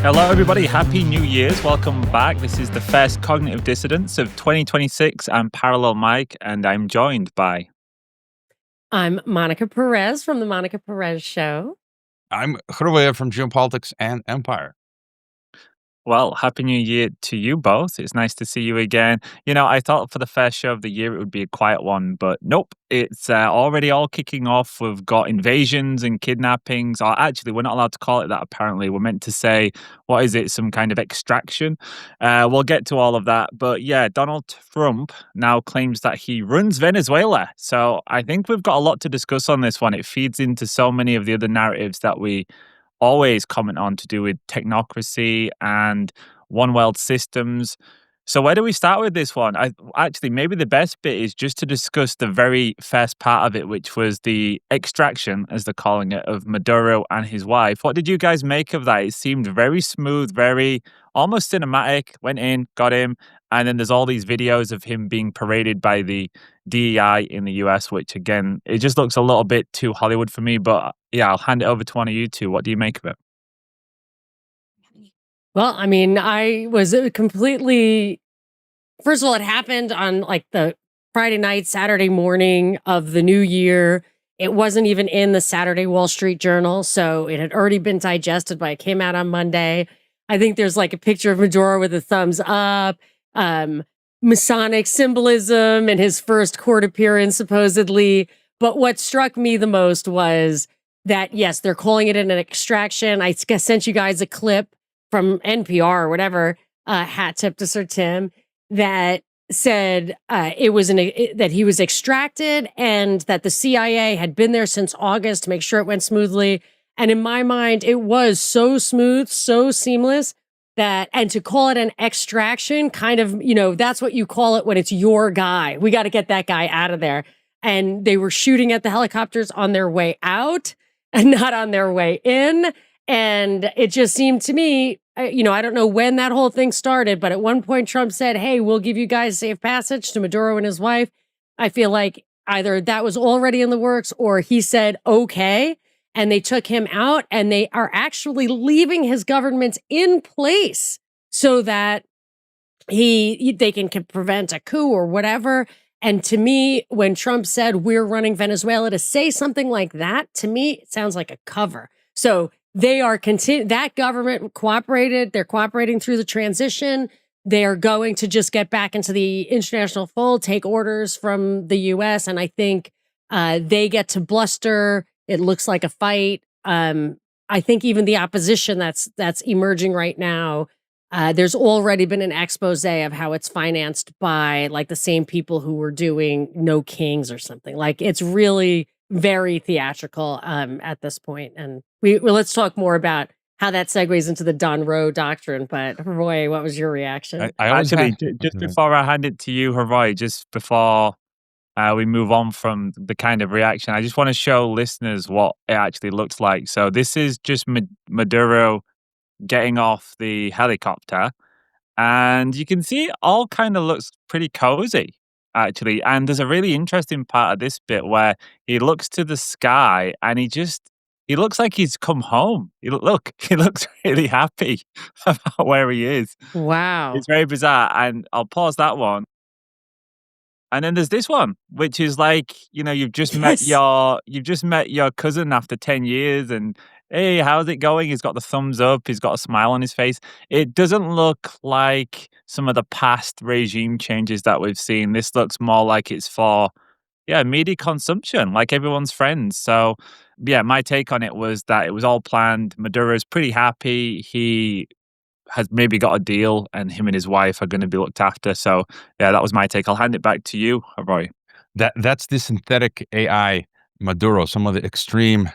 Hello, everybody. Happy New Year's. Welcome back. This is the first Cognitive Dissidents of 2026. I'm Parallel Mike, and I'm joined by... I'm Monica Perez from the Monica Perez Show. I'm Jorge from Geopolitics and Empire. Well, Happy New Year to you both. It's nice to see you again. I thought for the first show of the year it would be a quiet one, but nope. It's already all kicking off. We've got invasions and kidnappings. Or actually, we're not allowed to call it that, apparently. We're meant to say, what is it, some kind of extraction? We'll get to all of that. But yeah, Donald Trump now claims that he runs Venezuela. So I think we've got a lot to discuss on this one. It feeds into so many of the other narratives that we always comment on to do with technocracy and one world systems. So where do we start with this one? Actually, maybe the best bit is just to discuss the very first part of it, which was the extraction, as they're calling it, of Maduro and his wife. What did you guys make of that? It seemed very smooth, very almost cinematic. Went in, got him, and then there's all these videos of him being paraded by the DEI in the US, which again, it just looks a little bit too Hollywood for me. But yeah, I'll hand it over to one of you two. What do you make of it? Well, I was completely. First of all, it happened on like the Friday night, Saturday morning of the new year. It wasn't even in the Saturday Wall Street Journal, so it had already been digested, but it came out on Monday. I think there's like a picture of Maduro with a thumbs up, Masonic symbolism, and his first court appearance, supposedly. But what struck me the most was that, yes, they're calling it an extraction. I sent you guys a clip from NPR or whatever, hat tip to Sir Tim, that said that he was extracted and that the CIA had been there since August to make sure it went smoothly. And in my mind, it was so smooth, so seamless and to call it an extraction, kind of, that's what you call it when it's your guy. We got to get that guy out of there. And they were shooting at the helicopters on their way out and not on their way in. And it just seemed to me, I don't know when that whole thing started, but at one point Trump said, hey, we'll give you guys safe passage to Maduro and his wife. I feel like either that was already in the works or he said, okay, and they took him out and they are actually leaving his government in place so that they can prevent a coup or whatever. And to me, when Trump said we're running Venezuela, to say something like that, to me, it sounds like a cover. So they are that government cooperated. They're cooperating through the transition. They are going to just get back into the international fold, take orders from the U.S. And I think they get to bluster. It looks like a fight. I think even the opposition that's emerging right now, there's already been an expose of how it's financed by like the same people who were doing No Kings or something. Like it's really very theatrical at this point. And let's talk more about how that segues into the Don Roe doctrine. But Roy, what was your reaction? Just before I hand it to you, Roy, just before we move on from the kind of reaction, I just want to show listeners what it actually looks like. So this is just Maduro getting off the helicopter, and you can see it all kind of looks pretty cozy, actually. And there's a really interesting part of this bit where he looks to the sky and he looks like he's come home. He looks really happy about where he is. Wow. It's very bizarre. And I'll pause that one. And then there's this one, which is like, you've just met your cousin after 10 years and hey, how's it going? He's got the thumbs up. He's got a smile on his face. It doesn't look like some of the past regime changes that we've seen. This looks more like it's for, media consumption, like everyone's friends. So, yeah, my take on it was that it was all planned. Maduro's pretty happy. He has maybe got a deal and him and his wife are going to be looked after. So, yeah, that was my take. I'll hand it back to you, Roy. That's the synthetic AI Maduro. Some of the extreme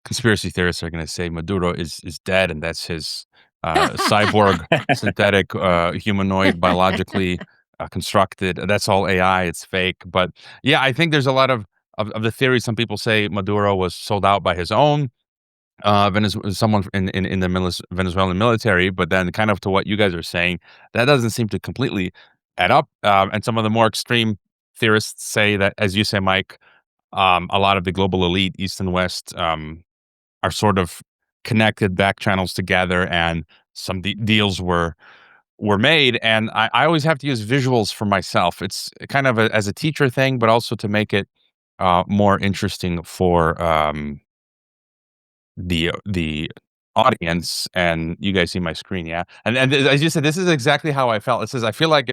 conspiracy theorists are going to say Maduro is dead and that's his cyborg, synthetic, humanoid, biologically constructed. That's all AI. It's fake. But yeah, I think there's a lot of the theories. Some people say Maduro was sold out by his own someone in the Venezuelan military. But then kind of to what you guys are saying, that doesn't seem to completely add up. And some of the more extreme theorists say that, as you say, Mike, a lot of the global elite, East and West, are sort of connected back channels together, and some deals were made, and I always have to use visuals for myself. It's kind of as a teacher thing, but also to make it more interesting for the audience. And you guys see my screen, yeah? And as you said, this is exactly how I felt. It says, I feel like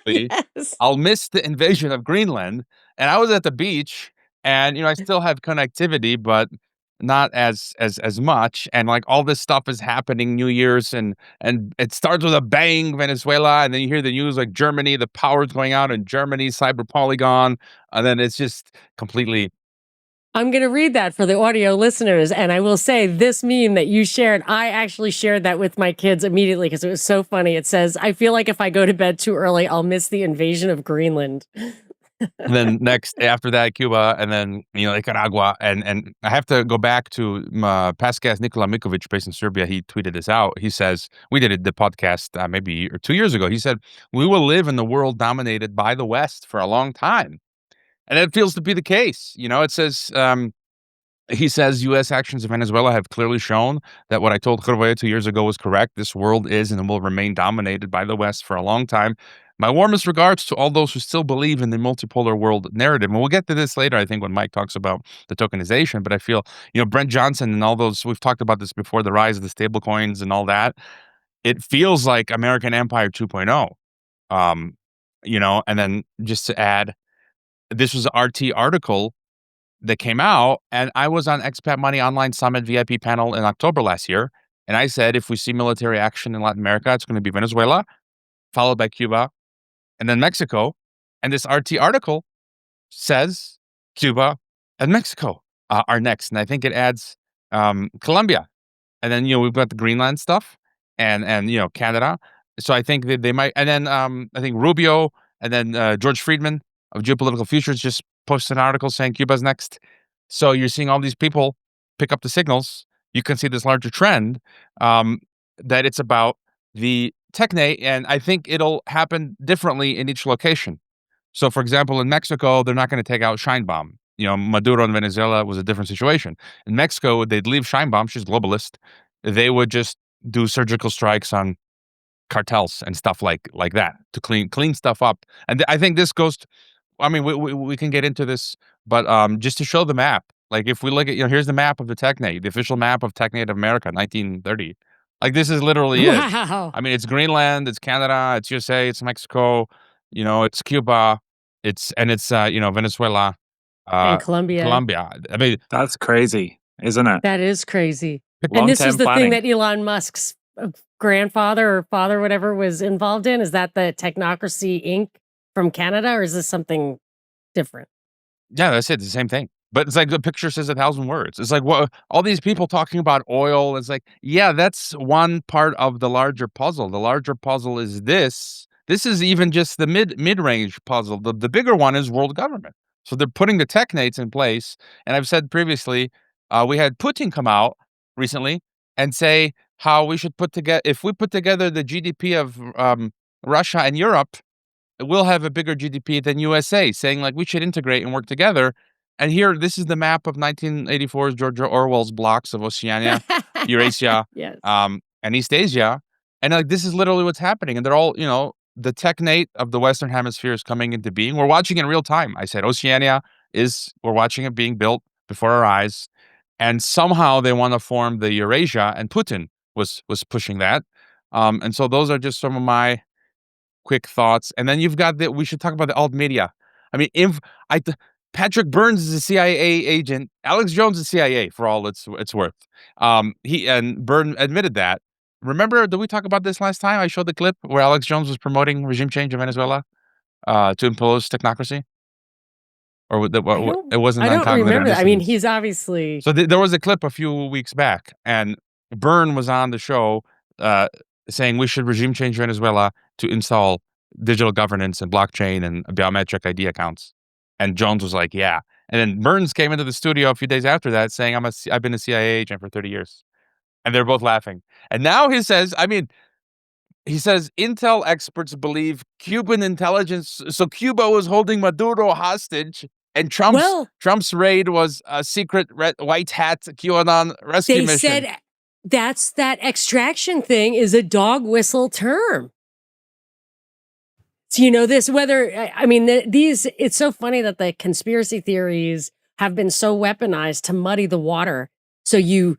Yes. I'll miss the invasion of Greenland. And I was at the beach, and I still have connectivity, but not as much. And like all this stuff is happening, New Year's, and it starts with a bang, Venezuela, and then you hear the news like Germany, the power's going out in Germany, cyber polygon, and then it's just completely. I'm going to read that for the audio listeners. And I will say this meme that you shared, I actually shared that with my kids immediately because it was so funny. It says, I feel like if I go to bed too early, I'll miss the invasion of Greenland. And then next after that, Cuba, and then Nicaragua, and I have to go back to past guest Nikola Mikovic, based in Serbia. He tweeted this out. He says, we did the podcast maybe 2 years ago. He said, we will live in the world dominated by the West for a long time, and it feels to be the case. It says. He says U.S. actions in Venezuela have clearly shown that what I told Jorge 2 years ago was correct. This world is and will remain dominated by the West for a long time. My warmest regards to all those who still believe in the multipolar world narrative. And we'll get to this later, I think, when Mike talks about the tokenization. But I feel, Brent Johnson and all those, we've talked about this before, the rise of the stable coins and all that. It feels like American Empire 2.0. And then just to add, this was an RT article that came out, and I was on Expat Money Online Summit VIP panel in October last year, and I said if we see military action in Latin America, it's going to be Venezuela, followed by Cuba, and then Mexico. And this RT article says Cuba and Mexico are next, and I think it adds Colombia, and then we've got the Greenland stuff, and Canada. So I think that they might, and then I think Rubio, and then George Friedman of Geopolitical Futures just posted an article saying Cuba's next. So you're seeing all these people pick up the signals. You can see this larger trend that it's about the Technate, and I think it'll happen differently in each location. So, for example, in Mexico, they're not going to take out Scheinbaum. Maduro in Venezuela was a different situation. In Mexico, they'd leave Scheinbaum. She's globalist. They would just do surgical strikes on cartels and stuff like that to clean stuff up. And I think this goes I mean, we can get into this, but just to show the map, like if we look at, here's the map of the Technate, the official map of Technate of America, 1930. Like this is literally it. Wow. I mean, it's Greenland, it's Canada, it's USA, it's Mexico, it's Cuba, it's Venezuela, And Colombia. Colombia. I mean, That's crazy, isn't it? That is crazy. And Long-term this is the planning. thing that Elon Musk's grandfather or father, whatever, was involved in. Is that the Technocracy Inc. from Canada, or is this something different? Yeah, that's it. It's the same thing. But it's like the picture says 1,000 words. It's like, what all these people talking about oil. It's like, yeah, that's one part of the larger puzzle. The larger puzzle is this. This is even just the mid-range puzzle. The bigger one is world government. So they're putting the technates in place. And I've said previously, we had Putin come out recently and say how we should if we put together the GDP of Russia and Europe, we'll have a bigger GDP than USA, saying like we should integrate and work together. And here, this is the map of 1984's George Orwell's blocks of Oceania, Eurasia, Yes. and East Asia. And like this is literally what's happening. And they're all, the Technate of the Western Hemisphere is coming into being. We're watching it in real time. I said Oceania we're watching it being built before our eyes. And somehow they want to form the Eurasia, and Putin was pushing that. And so those are just some of my quick thoughts. And then you've got we should talk about the alt media. I mean, Patrick Burns is a CIA agent. Alex Jones is CIA for all it's worth. He and Byrne admitted that. Remember, did we talk about this last time? I showed the clip where Alex Jones was promoting regime change in Venezuela to impose technocracy. Or it wasn't. I don't remember that. I mean, dissidents. he's obviously. So there was a clip a few weeks back, and Byrne was on the show saying we should regime change Venezuela to install digital governance and blockchain and biometric ID accounts. And Jones was like, yeah. And then Burns came into the studio a few days after that saying, I've been a CIA agent for 30 years. And they're both laughing. And now he says, Intel experts believe Cuban intelligence. So Cuba was holding Maduro hostage, and Trump's raid was a secret white hat QAnon rescue mission. that extraction thing is a dog whistle term. So, this, these, it's so funny that the conspiracy theories have been so weaponized to muddy the water. In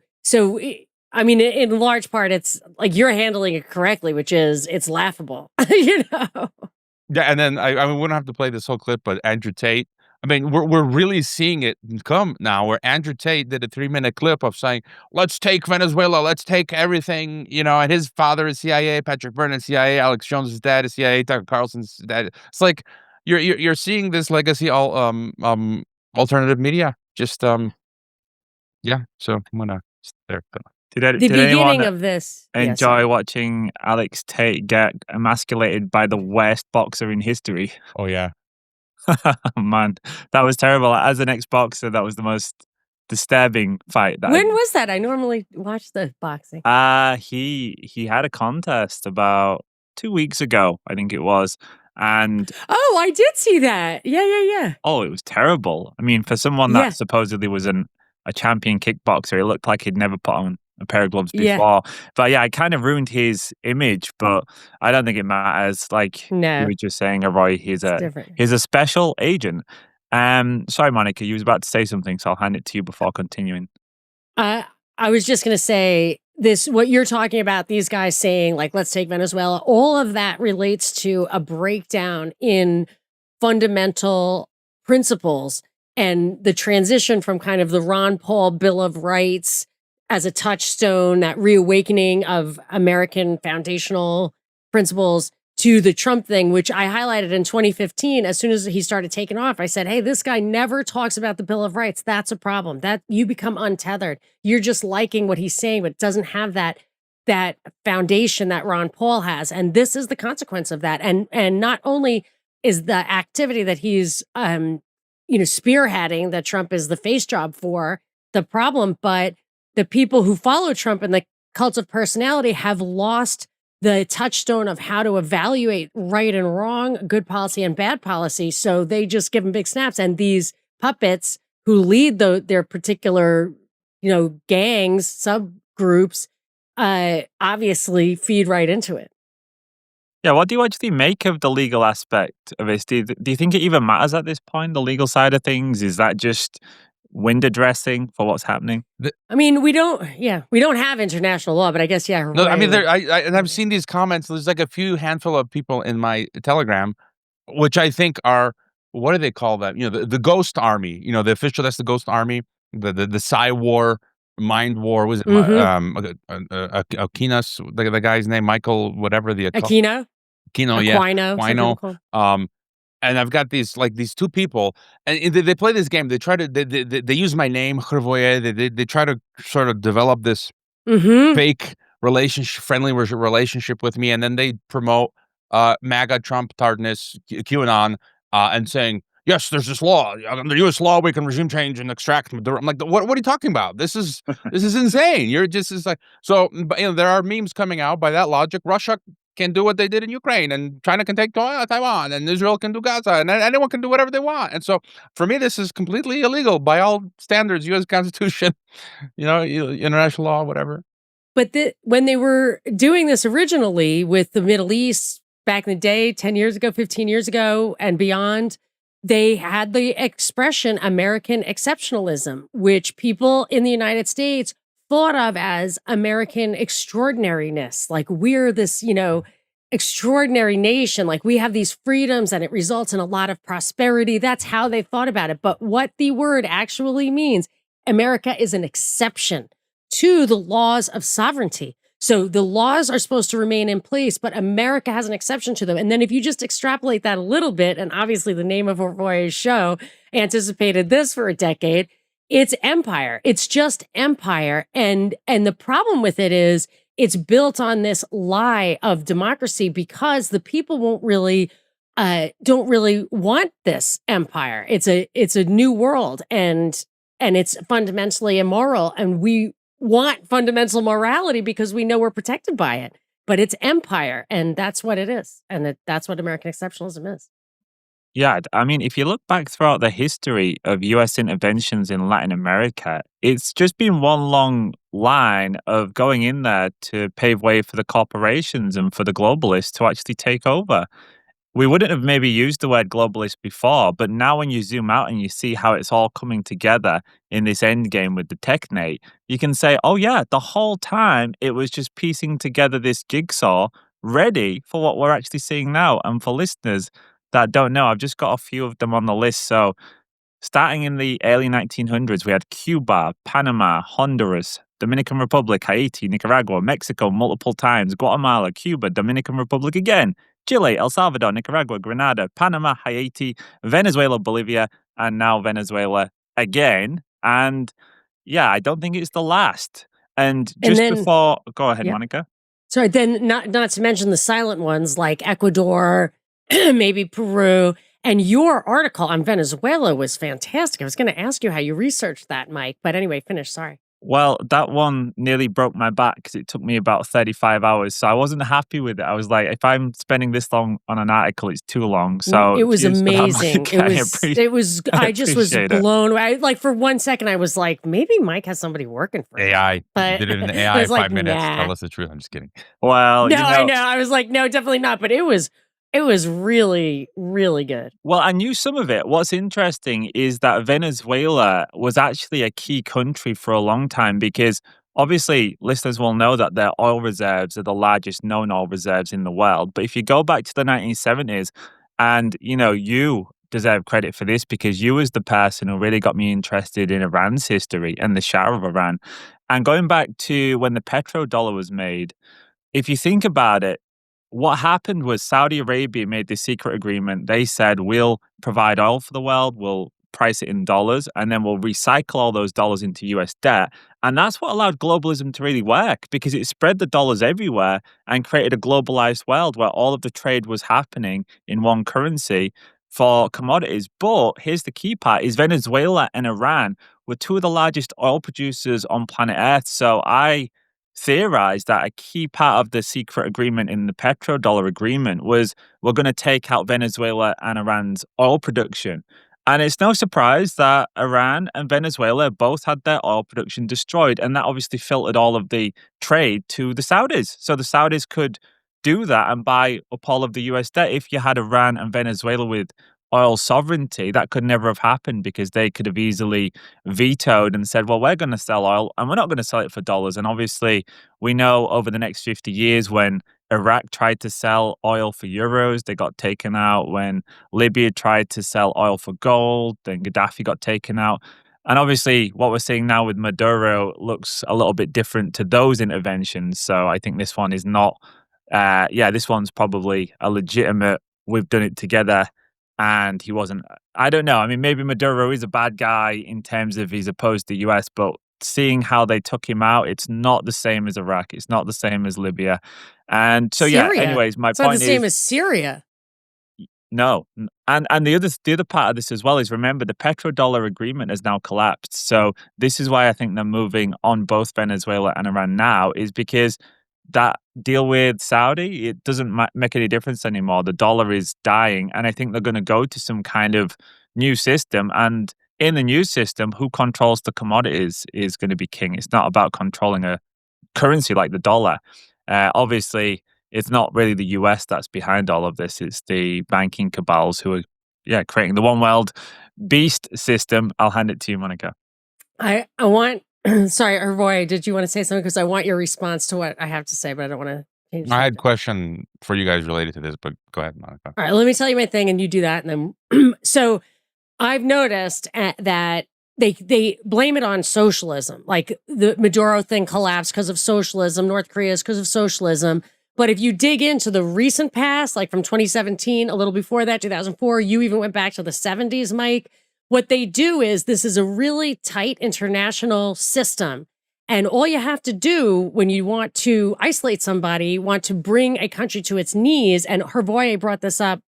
large part, it's like you're handling it correctly, which is it's laughable, Yeah, and then I mean, we don't have to play this whole clip, but Andrew Tate. I mean, we're really seeing it come now, where Andrew Tate did a 3-minute clip of saying, "Let's take Venezuela, let's take everything," and his father is CIA, Patrick Byrne is CIA, Alex Jones' dad is CIA, Tucker Carlson's dad. It's like you're seeing this legacy all alternative media. Just yeah. So I'm gonna there. The Did anyone beginning of this. Yeah, enjoy sorry. watching Alex Tate get emasculated by the worst boxer in history? Oh yeah. Man, that was terrible. As an ex-boxer, that was the most disturbing fight that When was that? I normally watch the boxing. he had a contest about 2 weeks ago, I think it was, and Oh, I did see that. Yeah. oh, it was terrible. I mean, for someone Yeah, that supposedly was a champion kickboxer, it looked like he'd never put on a pair of gloves yeah. before. But yeah, it kind of ruined his image, but I don't think it matters. Like you No, were just saying, Roy, it's different. he's a special agent. Sorry, Monica, you was about to say something, so I'll hand it to you before continuing. I was just going to say this, what you're talking about, these guys saying, like, let's take Venezuela, all of that relates to a breakdown in fundamental principles and the transition from kind of the Ron Paul Bill of Rights as a touchstone, that reawakening of American foundational principles, to the Trump thing, which I highlighted in 2015. As soon as he started taking off, I said, hey, this guy never talks about the Bill of Rights. That's a problem. That you become untethered. You're just liking what he's saying, but it doesn't have that foundation that Ron Paul has. And this is the consequence of that. And not only is the activity that he's spearheading, that Trump is the face job for, the problem, but the people who follow Trump and the cult of personality have lost the touchstone of how to evaluate right and wrong, good policy and bad policy. So they just give them big snaps. And these puppets who lead their particular, gangs, subgroups, obviously feed right into it. Yeah, what do you actually make of the legal aspect of this? Do you think it even matters at this point, the legal side of things? Is that just window dressing for what's happening? We don't have international law, but I guess, yeah. No, I mean, right. and I've seen these comments. There's like a few handful of people in my Telegram, which I think are, what do they call that? The ghost army. The official, that's the ghost army. The Psy war, mind war. Was it Aquinas? The guy's name, Michael, whatever the Aquino? Aquino, yeah, Aquino, some people call him. And I've got these two people, and they play this game. They try to they use my name, Hrvoje. They try to sort of develop this fake friendly relationship with me, and then they promote MAGA, Trump, tardness, QAnon, and saying, yes, there's this law. Under U.S. law, we can regime change and extract Maduro. I'm like, what are you talking about? This is insane. You're just, it's like, so, but, there are memes coming out by that logic. Russia can do what they did in Ukraine, and China can take Taiwan, and Israel can do Gaza, and anyone can do whatever they want. And so, for me, this is completely illegal by all standards, U.S. Constitution, international law, whatever. But when they were doing this originally with the Middle East back in the day, 10 years ago, 15 years ago, and beyond, they had the expression American exceptionalism, which people in the United States thought of as American extraordinariness. Like, we're this, extraordinary nation. Like, we have these freedoms and it results in a lot of prosperity. That's how they thought about it. But what the word actually means, America is an exception to the laws of sovereignty. So the laws are supposed to remain in place, but America has an exception to them. And then if you just extrapolate that a little bit, and obviously the name of Roy's show anticipated this for a decade, it's empire. It's just empire. And the problem with it is it's built on this lie of democracy, because the people don't really want this empire. It's a new world, and it's fundamentally immoral. And we want fundamental morality because we know we're protected by it. But it's empire, and that's what it is. And that's what American exceptionalism is. Yeah, I mean, if you look back throughout the history of US interventions in Latin America, it's just been one long line of going in there to pave way for the corporations and for the globalists to actually take over. We wouldn't have maybe used the word globalist before, but now when you zoom out and you see how it's all coming together in this end game with the Technate, you can say, oh yeah, the whole time it was just piecing together this jigsaw ready for what we're actually seeing now. And for listeners that don't know, I've just got a few of them on the list. So starting in the early 1900s, we had Cuba, Panama, Honduras, Dominican Republic, Haiti, Nicaragua, Mexico multiple times, Guatemala, Cuba, Dominican Republic again, Chile, El Salvador, Nicaragua, Grenada, Panama, Haiti, Venezuela, Bolivia, and now Venezuela again. And yeah, I don't think it's the last. And And just then, before, go ahead, yeah. Monica. Sorry, then not to mention the silent ones like Ecuador, maybe Peru. And your article on Venezuela was fantastic. I was going to ask you how you researched that, Mike. But anyway, finish. Sorry. Well, that one nearly broke my back because it took me about 35 hours. So I wasn't happy with it. I was like, if I'm spending this long on an article, it's too long. So It was cheers for that, amazing. Monica. I I just was appreciate it. blown away. Like for 1 second, I was like, maybe Mike has somebody working for him. AI. But Did it in I AI was like, 5 minutes. nah. Tell us the truth. I'm just kidding. Well, No, I know. I was like, no, definitely not. But it was really, really good. well, I knew some of it. What's interesting is that Venezuela was actually a key country for a long time because obviously listeners will know that their oil reserves are the largest known oil reserves in the world. But if you go back to the 1970s, and you deserve credit for this because you was the person who really got me interested in Iran's history and the Shah of Iran. And going back to when the petrodollar was made, if you think about it, what happened was Saudi Arabia made this secret agreement. They said, we'll provide oil for the world, we'll price it in dollars, and then we'll recycle all those dollars into US debt. And that's what allowed globalism to really work because it spread the dollars everywhere and created a globalized world where all of the trade was happening in one currency for commodities. But here's the key part is Venezuela and Iran were two of the largest oil producers on planet Earth. So I theorized that a key part of the secret agreement in the petrodollar agreement was we're going to take out Venezuela and Iran's oil production. And it's no surprise that Iran and Venezuela both had their oil production destroyed. And that obviously filtered all of the trade to the Saudis. So the Saudis could do that and buy up all of the US debt. If you had Iran and Venezuela with oil sovereignty, that could never have happened because they could have easily vetoed and said, well, we're going to sell oil and we're not going to sell it for dollars. And obviously, we know over the next 50 years when Iraq tried to sell oil for euros, they got taken out. When Libya tried to sell oil for gold, then Gaddafi got taken out. And obviously, what we're seeing now with Maduro looks a little bit different to those interventions. So I think this one is not, this one's probably a legitimate, we've done it together. And he wasn't, I don't know. I mean, maybe Maduro is a bad guy in terms of he's opposed to the US, but seeing how they took him out, it's not the same as Iraq. It's not the same as Libya. And so, yeah, Syria. anyways, my It's not point the same is as Syria. no. And the other part of this as well is remember the petrodollar agreement has now collapsed. So this is why I think they're moving on both Venezuela and Iran now is because that deal with Saudi, it doesn't make any difference anymore. The dollar is dying. And I think they're going to go to some kind of new system. And in the new system, who controls the commodities is going to be king. It's not about controlling a currency like the dollar. Obviously, it's not really the US that's behind all of this. It's the banking cabals who are, creating the one world beast system. I'll hand it to you, Monica. I want, sorry, Roy, did you want to say something? Because I want your response to what I have to say, but I don't want to change I had a subject. question for you guys related to this, but go ahead, Monica. All right, let me tell you my thing and you do that. And then, so I've noticed that they blame it on socialism. Like the Maduro thing collapsed because of socialism. North Korea is because of socialism. But if you dig into the recent past, like from 2017, a little before that, 2004, you even went back to the 70s, Mike. What they do is this is a really tight international system. And all you have to do when you want to isolate somebody, want to bring a country to its knees, and Hervoye brought this up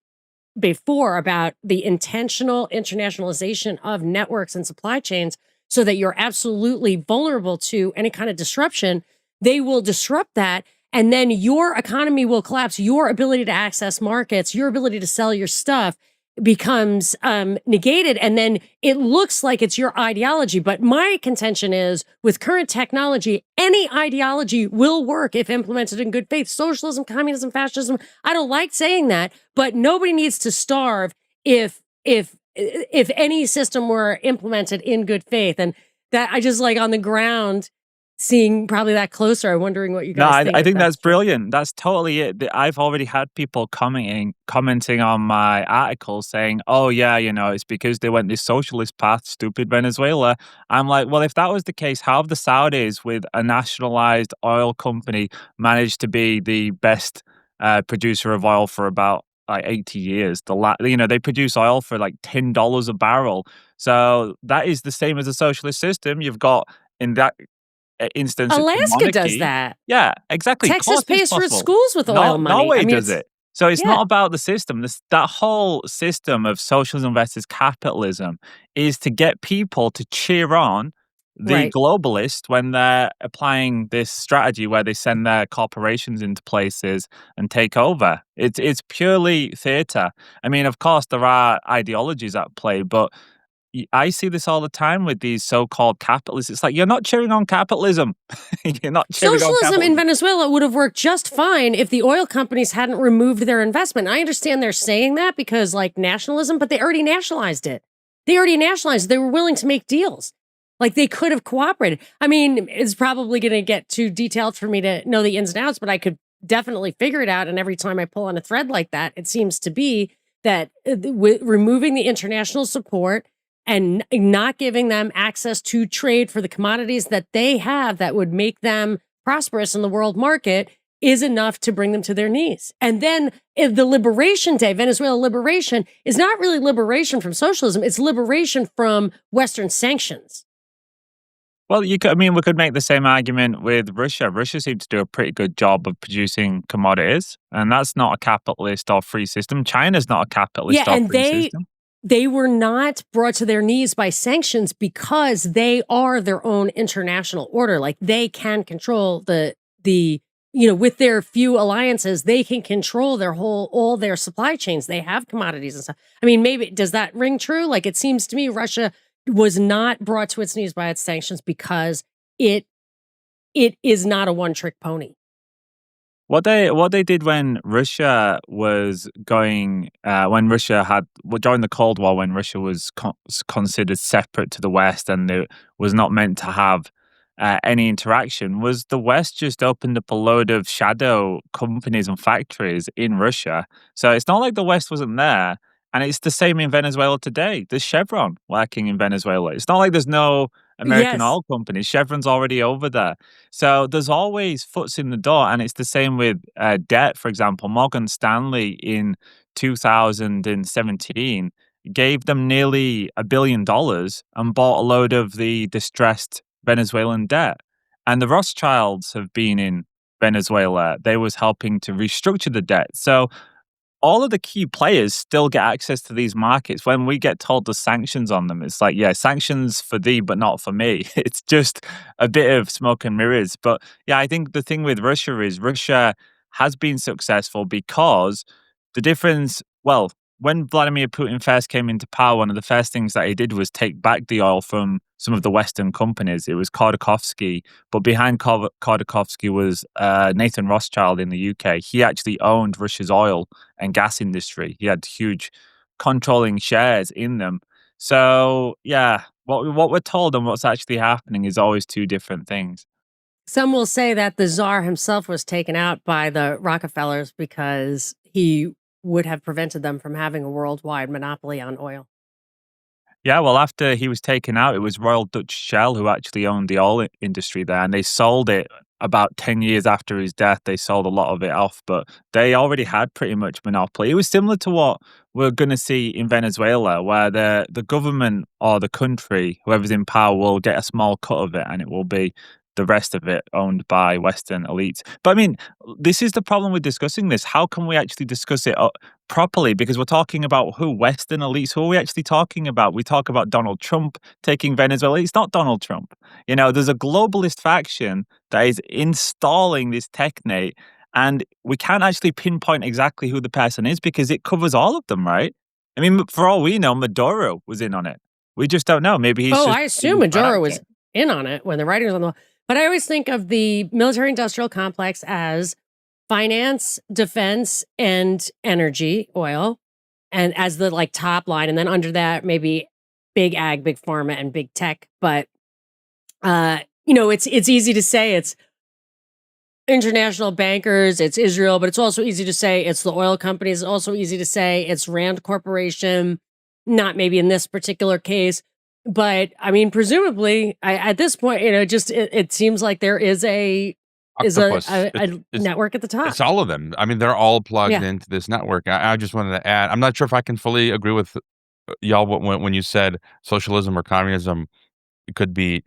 before about the intentional internationalization of networks and supply chains so that you're absolutely vulnerable to any kind of disruption, they will disrupt that. And then your economy will collapse, your ability to access markets, your ability to sell your stuff. becomes negated, and then it looks like it's your ideology. But my contention is, with current technology, any ideology will work if implemented in good faith. Socialism, communism, fascism, I don't like saying that, but nobody needs to starve if any system were implemented in good faith. And that, I just, like, on the ground, seeing probably that closer, I'm wondering what you No, guys think. I if think that's true. brilliant. That's totally it. I've already had people commenting on my article saying, "Oh yeah, it's because they went this socialist path, stupid Venezuela." I'm like, well, if that was the case, how have the Saudis, with a nationalized oil company, managed to be the best producer of oil for about like 80 years? They produce oil for like $10 a barrel. So that is the same as a socialist system. You've got, in that instance, it's a Alaska does monarchy. that. Yeah, exactly. Of Texas course it's pays for its possible. schools with oil No, money. I Norway mean, does it's, it. So it's yeah. not about the system. That whole system of socialism versus capitalism is to get people to cheer on the Right. globalists when they're applying this strategy where they send their corporations into places and take over. It's purely theater. I mean, of course, there are ideologies at play, but I see this all the time with these so-called capitalists. It's like, you're not cheering on capitalism. You're not cheering on Socialism in capitalism. Venezuela would have worked just fine if the oil companies hadn't removed their investment. I understand they're saying that because, like, nationalism, but they already nationalized it. They were willing to make deals. Like, they could have cooperated. I mean, it's probably going to get too detailed for me to know the ins and outs, but I could definitely figure it out. And every time I pull on a thread like that, it seems to be that removing the international support and not giving them access to trade for the commodities that they have that would make them prosperous in the world market is enough to bring them to their knees. And then the Liberation Day, Venezuela liberation, is not really liberation from socialism. It's liberation from Western sanctions. Well, we could make the same argument with Russia. Russia seems to do a pretty good job of producing commodities, and that's not a capitalist or free system. China's not a Yeah, capitalist or and free system. they were not brought to their knees by sanctions because they are their own international order. Like, they can control with their few alliances, they can control all their supply chains. They have commodities and stuff. I mean, maybe, does that ring true? Like, it seems to me Russia was not brought to its knees by its sanctions because it is not a one-trick pony. What they did when Russia was going when Russia had during the Cold War, when Russia was considered separate to the West and it was not meant to have any interaction, was the West just opened up a load of shadow companies and factories in Russia. So it's not like the West wasn't there, and it's the same in Venezuela today. There's Chevron working in Venezuela. It's not like there's no American Yes. oil companies. Chevron's already over there. So there's always foots in the door, and it's the same with debt. For example, Morgan Stanley in 2017 gave them nearly $1 billion and bought a load of the distressed Venezuelan debt. And the Rothschilds have been in Venezuela. They was helping to restructure the debt. So all of the key players still get access to these markets. When we get told the sanctions on them, it's like, yeah, sanctions for thee, but not for me. It's just a bit of smoke and mirrors. But yeah, I think the thing with Russia is Russia has been successful because the difference, well, when Vladimir Putin first came into power, one of the first things that he did was take back the oil from some of the Western companies. It was Khodorkovsky, but behind Khodorkovsky was Nathan Rothschild in the UK. He actually owned Russia's oil and gas industry. He had huge controlling shares in them. So yeah, what we're told and what's actually happening is always two different things. Some will say that the czar himself was taken out by the Rockefellers because he would have prevented them from having a worldwide monopoly on oil. Yeah, well, after he was taken out, it was Royal Dutch Shell who actually owned the oil industry there, and they sold it about 10 years after his death. They sold a lot of it off, but they already had pretty much monopoly. It was similar to what we're going to see in Venezuela, where the government or the country, whoever's in power, will get a small cut of it, and it will be the rest of it owned by Western elites. But I mean, this is the problem with discussing this. How can we actually discuss it properly? Because we're talking about who? Western elites. Who are we actually talking about? We talk about Donald Trump taking Venezuela. It's not Donald Trump. There's a globalist faction that is installing this technate, and we can't actually pinpoint exactly who the person is because it covers all of them, right? I mean, for all we know, Maduro was in on it. We just don't know. Maybe he's Oh, just I assume being a bad Maduro actor. was in on it when the writing was on the wall. But I always think of the military-industrial complex as finance, defense, and energy, oil, and as the like top line, and then under that maybe big ag, big pharma, and big tech. But it's easy to say it's international bankers, it's Israel, but it's also easy to say it's the oil companies. It's also easy to say it's Rand Corporation, not maybe in this particular case. But I mean, presumably, at this point, it seems like there is a Octopus. a network at the top. It's all of them. I mean, they're all plugged Yeah. into this network. I just wanted to add, I'm not sure if I can fully agree with y'all when you said socialism or communism could be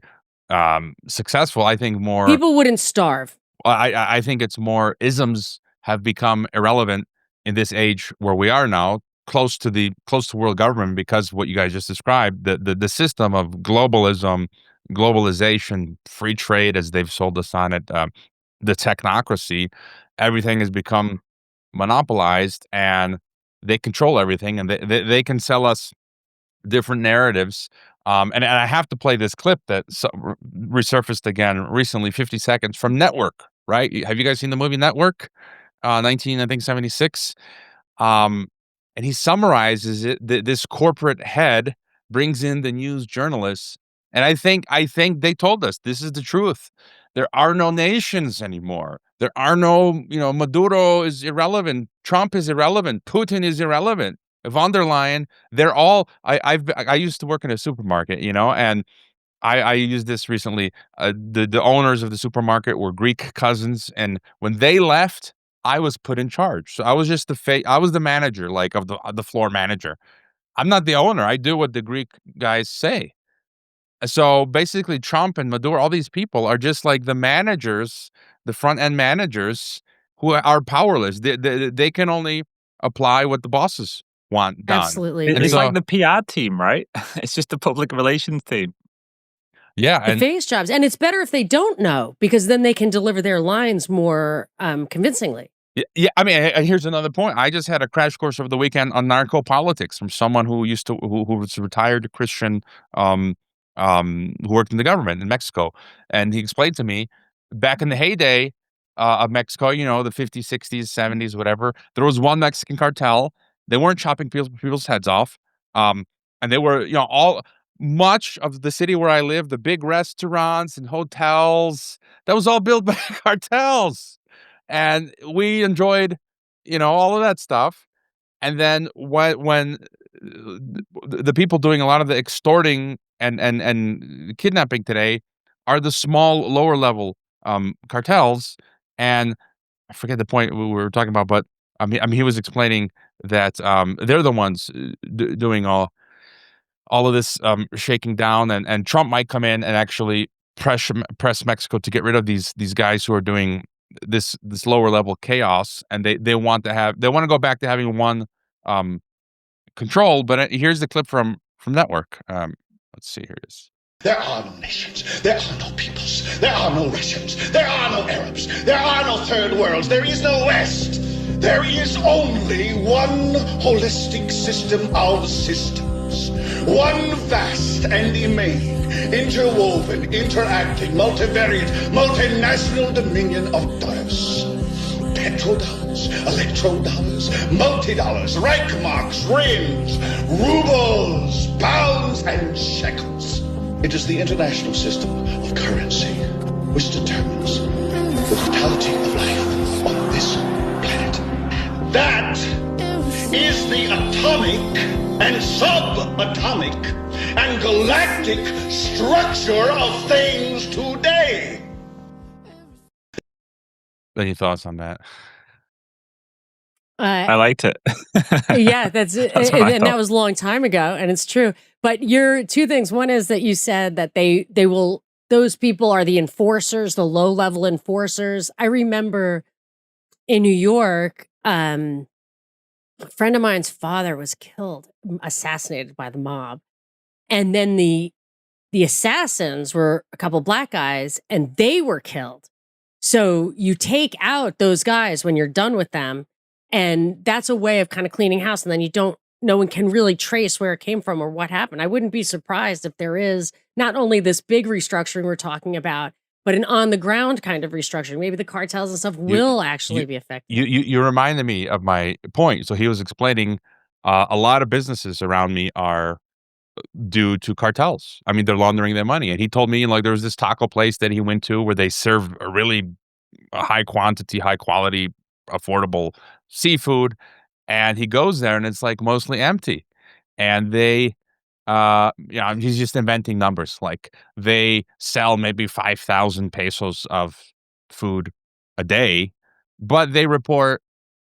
successful. I think more. People wouldn't starve. I think it's more isms have become irrelevant in this age where we are now, close to world government, because what you guys just described, the system of globalism, globalization, free trade, as they've sold us on it, the technocracy, everything has become monopolized, and they control everything, and they can sell us different narratives. And I have to play this clip that resurfaced again recently, 50 seconds from Network, right? Have you guys seen the movie Network? 1976. And he summarizes it. This corporate head brings in the news journalists. And I think they told us this is the truth. There are no nations anymore. There are no, Maduro is irrelevant. Trump is irrelevant. Putin is irrelevant. Von der Leyen, they're all. I used to work in a supermarket, and I used this recently. The owners of the supermarket were Greek cousins, and when they left, I was put in charge. So I was just I was the manager, like of the floor manager. I'm not the owner. I do what the Greek guys say. So basically, Trump and Maduro, all these people are just like the managers, the front end managers who are powerless. They can only apply what the bosses want done. Absolutely. It's like the PR team, right? It's just the public relations team. Yeah, The face jobs. And it's better if they don't know, because then they can deliver their lines more convincingly. Yeah. I mean, here's another point. I just had a crash course over the weekend on narco-politics from someone who was a retired Christian, who worked in the government in Mexico, and he explained to me back in the heyday of Mexico, the 50s, 60s, 70s, whatever. There was one Mexican cartel. They weren't chopping people's heads off, and they were, all much of the city where I live, the big restaurants and hotels, that was all built by cartels. And we enjoyed, all of that stuff. And then when the people doing a lot of the extorting and kidnapping today are the small, lower level cartels. And I forget the point we were talking about, but I mean, he was explaining that they're the ones doing all of this shaking down, and Trump might come in and actually press Mexico to get rid of these guys who are doing this lower level chaos, and they want to go back to having one control. But here's the clip from Network. Let's see, here it is. There are no nations. There are no peoples. There are no Russians. There are no Arabs. There are no third worlds. There is no West. There is only one holistic system of systems. One vast and immense, interwoven, interacting, multivariate, multinational dominion of dollars. Petrodollars, electrodollars, multi-dollars, Reichmarks, rims, rubles, pounds, and shekels. It is the international system of currency which determines the totality of life on this planet. That is the atomic and subatomic and galactic structure of things today. Any thoughts on that? I liked it. Yeah, that's it. And that was a long time ago, and it's true. But your two things. One is that you said that those people are the enforcers, the low level enforcers. I remember in New York, a friend of mine's father was killed, assassinated by the mob. And then the assassins were a couple black guys, and they were killed. So you take out those guys when you're done with them, and that's a way of kind of cleaning house. And then you don't no one can really trace where it came from or what happened. I wouldn't be surprised if there is not only this big restructuring we're talking about, but an on the ground kind of restructuring. Maybe the cartels and stuff You will you actually be affected. you reminded me of my point. So he was explaining a lot of businesses around me are due to cartels. I mean, they're laundering their money. And he told me, like, there was this taco place that he went to where they serve a really high quantity, high quality, affordable seafood. And he goes there and it's like mostly empty. And they, he's just inventing numbers. Like they sell maybe 5,000 pesos of food a day, but they report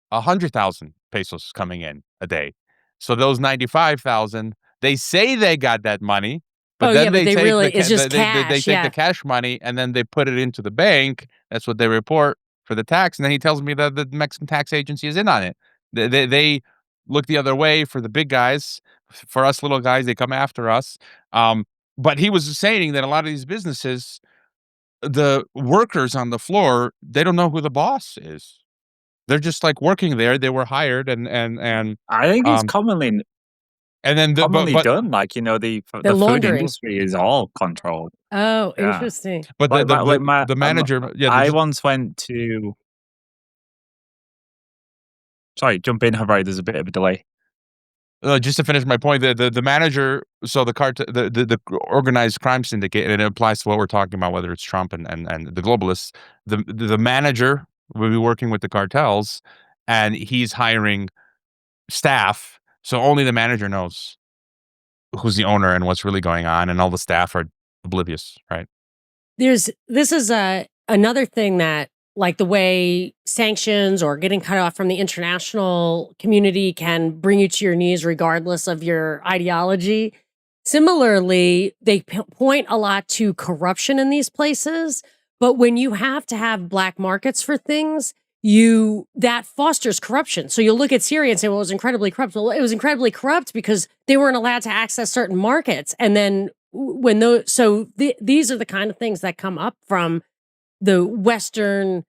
100,000 pesos coming in a day. So those 95,000, they say they got that money, but Oh, yeah, then but they they take really the it's just they cash, take the yeah. cash money and then they put it into the bank. That's what they report for the tax. And then he tells me that the Mexican tax agency is in on it. They look the other way for the big guys. For us little guys, they come after us. But he was saying that a lot of these businesses, the workers on the floor, they don't know who the boss is. They're just, like, working there, they were hired I think it's um, commonly and then the commonly but done. Like, The the food laundering. industry is all controlled. Oh, Yeah. interesting. but Like my the manager yeah, I once went to sorry, jump in, Havari, there's a bit of a delay. just to finish my point, the manager so the organized crime syndicate, and it applies to what we're talking about, whether it's Trump and the globalists, the manager will be working with the cartels, and he's hiring staff, so only the manager knows who's the owner and what's really going on, and all the staff are oblivious, right? This is another thing that, like, the way sanctions or getting cut off from the international community can bring you to your knees regardless of your ideology. Similarly, they point a lot to corruption in these places, but when you have to have black markets for things, you that fosters corruption. So you'll look at Syria and say, well, it was incredibly corrupt. Well, it was incredibly corrupt because they weren't allowed to access certain markets. And then when those these are the kind of things that come up from the Western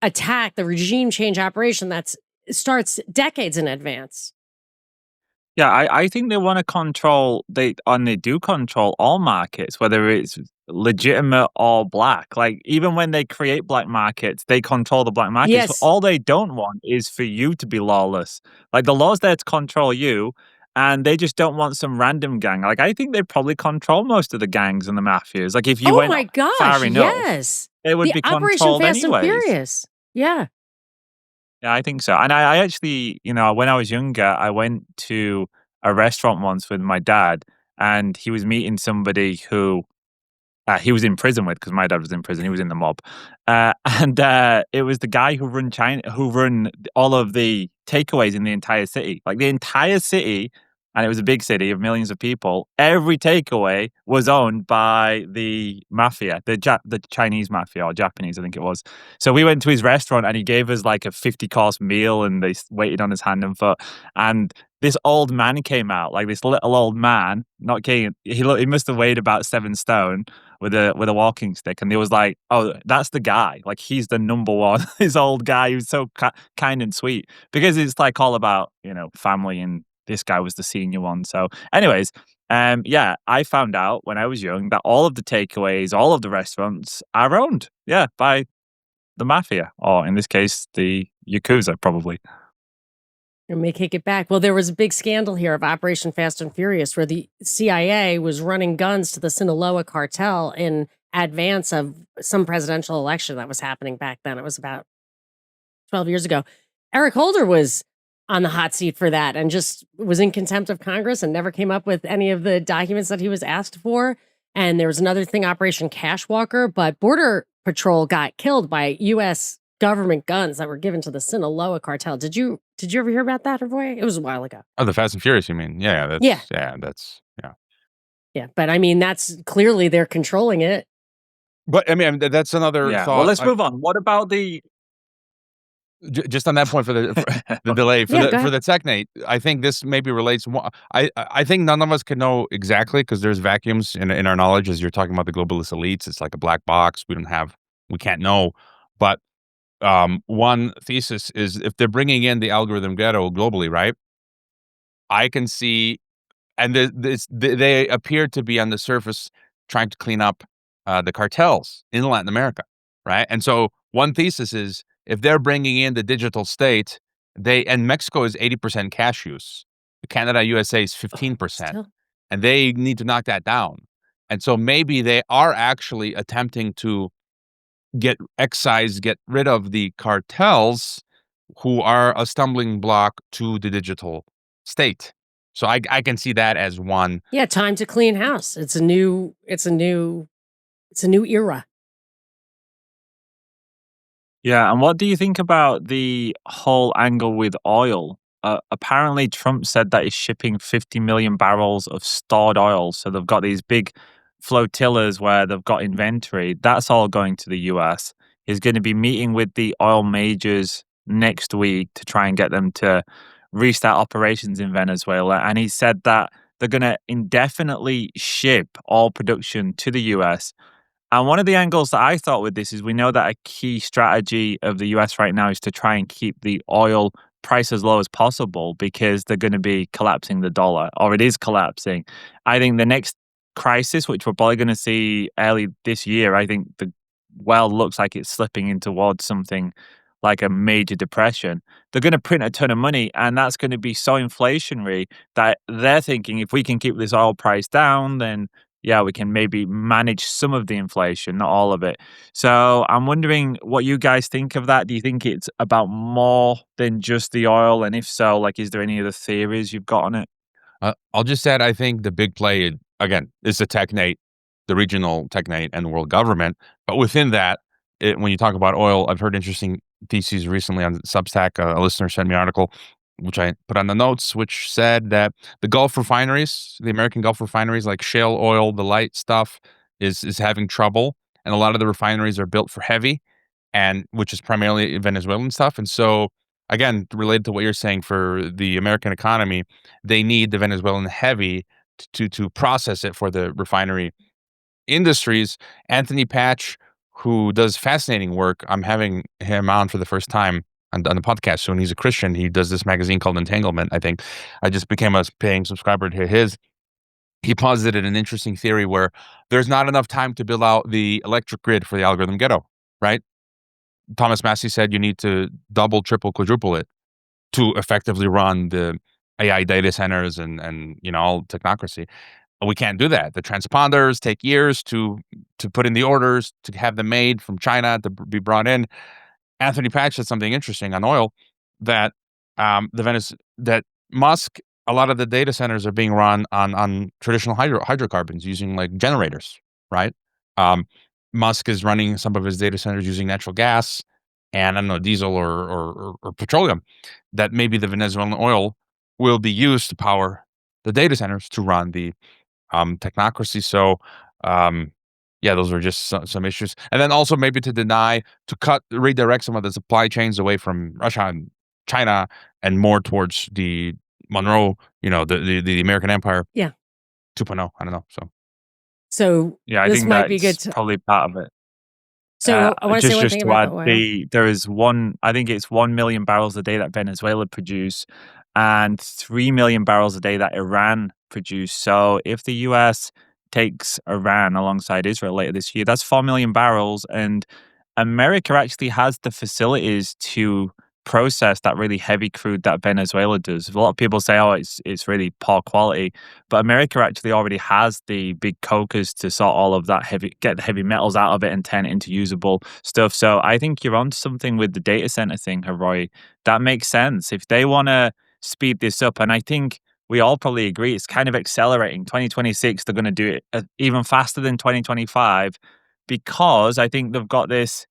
attack, the regime change operation that starts decades in advance. Yeah, I think they wanna control they do control all markets, whether it's legitimate or black. Like, even when they create black markets, they control the black markets. Yes. All they don't want is for you to be lawless. Like, the law's there to control you, and they just don't want some random gang. Like, I think they probably control most of the gangs and the mafias. Like, if you Oh went my gosh, far enough, yes. they would The be Operation controlled Fast and anyways. Furious. Yeah. Yeah, I think so. And I actually, when I was younger, I went to a restaurant once with my dad, and he was meeting somebody who he was in prison with because my dad was in prison. He was in the mob, and it was the guy who run all of the takeaways in the entire city, like the entire city, and it was a big city of millions of people. Every takeaway was owned by the mafia, the Chinese mafia or Japanese, I think it was. So we went to his restaurant, and he gave us like a 50-course meal, and they waited on his hand and foot, and this old man came out, like this little old man, not kidding. He must have weighed about 7 stone with a walking stick, and he was like, "Oh, that's the guy. Like he's the number one." This old guy who's so kind and sweet because it's like all about family, and this guy was the senior one. So, anyways, yeah, I found out when I was young that all of the takeaways, all of the restaurants are owned, yeah, by the mafia, or in this case, the yakuza, probably. And may kick it back. Well, there was a big scandal here of Operation Fast and Furious where the CIA was running guns to the Sinaloa cartel in advance of some presidential election that was happening back then. It was about 12 years ago. Eric Holder was on the hot seat for that and just was in contempt of Congress and never came up with any of the documents that he was asked for. And there was another thing, Operation Cashwalker, but Border Patrol got killed by U.S. government guns that were given to the Sinaloa cartel. Did you ever hear about that, Roy? It was a while ago. Oh, the Fast and Furious, you mean? Yeah, Yeah. yeah. Yeah, but I mean, that's clearly they're controlling it. But I mean, that's another Yeah. Well, thought. let's move on. What about the Just on that point for the delay Yeah, go for ahead. the Technate, I think this maybe relates more. I think none of us can know exactly because there's vacuums in our knowledge as you're talking about the globalist elites. It's like a black box. We can't know. But one thesis is if they're bringing in the algorithm ghetto globally, right? I can see, and they appear to be on the surface trying to clean up the cartels in Latin America, right? And so one thesis is if they're bringing in the digital state, and Mexico is 80% cash use, Canada, USA is 15%, Still. and they need to knock that down. And so maybe they are actually attempting to get rid of the cartels who are a stumbling block to the digital state. So I can see that as one. Yeah, time to clean house. It's a new era. Yeah, and what do you think about the whole angle with oil? Apparently, Trump said that he's shipping 50 million barrels of stored oil. So they've got these big flotillas where they've got inventory. That's all going to the US. He's going to be meeting with the oil majors next week to try and get them to restart operations in Venezuela. And he said that they're going to indefinitely ship all production to the US. And one of the angles that I thought with this is we know that a key strategy of the US right now is to try and keep the oil price as low as possible because they're going to be collapsing the dollar, or it is collapsing. I think the next crisis, which we're probably going to see early this year, I think the world looks like it's slipping in towards something like a major depression. They're going to print a ton of money, and that's going to be so inflationary that they're thinking if we can keep this oil price down, then yeah, we can maybe manage some of the inflation, not all of it. So I'm wondering what you guys think of that. Do you think it's about more than just the oil? And if so, like, is there any other theories you've got on it? I'll just add, I think the big play, again, is the Technate, the regional Technate and world government. But within that, when you talk about oil, I've heard interesting theses recently on Substack. A listener sent me an article, which I put on the notes, which said that the Gulf refineries, the American Gulf refineries, like shale oil, the light stuff, is having trouble. And a lot of the refineries are built for heavy, and which is primarily Venezuelan stuff. And so, again, related to what you're saying for the American economy, they need the Venezuelan heavy to process it for the refinery industries. Anthony Patch, who does fascinating work, I'm having him on for the first time on the podcast soon. He's a Christian. He does this magazine called Entanglement, I think. I just became a paying subscriber to his. He posited an interesting theory where there's not enough time to build out the electric grid for the algorithm ghetto, right? Thomas Massey said you need to double, triple, quadruple it to effectively run the AI data centers and all technocracy. We can't do that. The transponders take years to put in the orders, to have them made from China, to be brought in. Anthony Patch said something interesting on oil that that Musk, a lot of the data centers are being run on traditional hydrocarbons using like generators, right? Um, Musk is running some of his data centers using natural gas and I don't know, diesel or petroleum. That maybe the Venezuelan oil will be used to power the data centers to run the technocracy. So, yeah, those are just some issues. And then also maybe to redirect some of the supply chains away from Russia and China and more towards the Monroe, the American Empire. Yeah. 2.0. I don't know. So Yeah, I this think might be good that's probably part of it. So I want to say one thing To about add, the oil. there is one. I think it's 1 million barrels a day that Venezuela produce, and 3 million barrels a day that Iran produce. So if the US takes Iran alongside Israel later this year, that's 4 million barrels, and America actually has the facilities to process that really heavy crude that Venezuela does. A lot of people say, "Oh, it's really poor quality," but America actually already has the big cokers to sort all of that get the heavy metals out of it and turn it into usable stuff. So I think you're onto something with the data center thing, Haroy. That makes sense if they want to speed this up, and I think we all probably agree it's kind of accelerating. 2026, they're going to do it even faster than 2025 because I think they've got this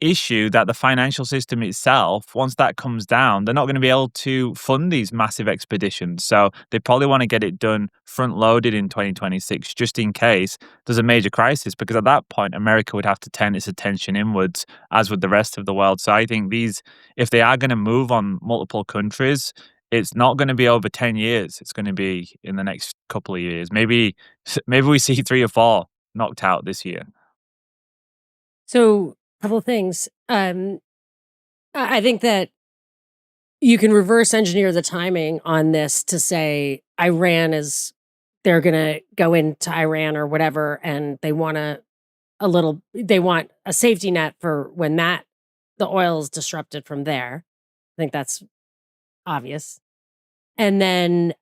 issue that the financial system itself, once that comes down, they're not going to be able to fund these massive expeditions. So they probably want to get it done front loaded in 2026, just in case there's a major crisis, because at that point, America would have to turn its attention inwards, as with the rest of the world. So I think if they are going to move on multiple countries, it's not going to be over 10 years. It's going to be in the next couple of years. Maybe we see 3 or 4 knocked out this year. So, a couple of things. I think that you can reverse engineer the timing on this to say they're going to go into Iran or whatever, and they want they want a safety net for when the oil is disrupted from there. I think that's obvious. And then,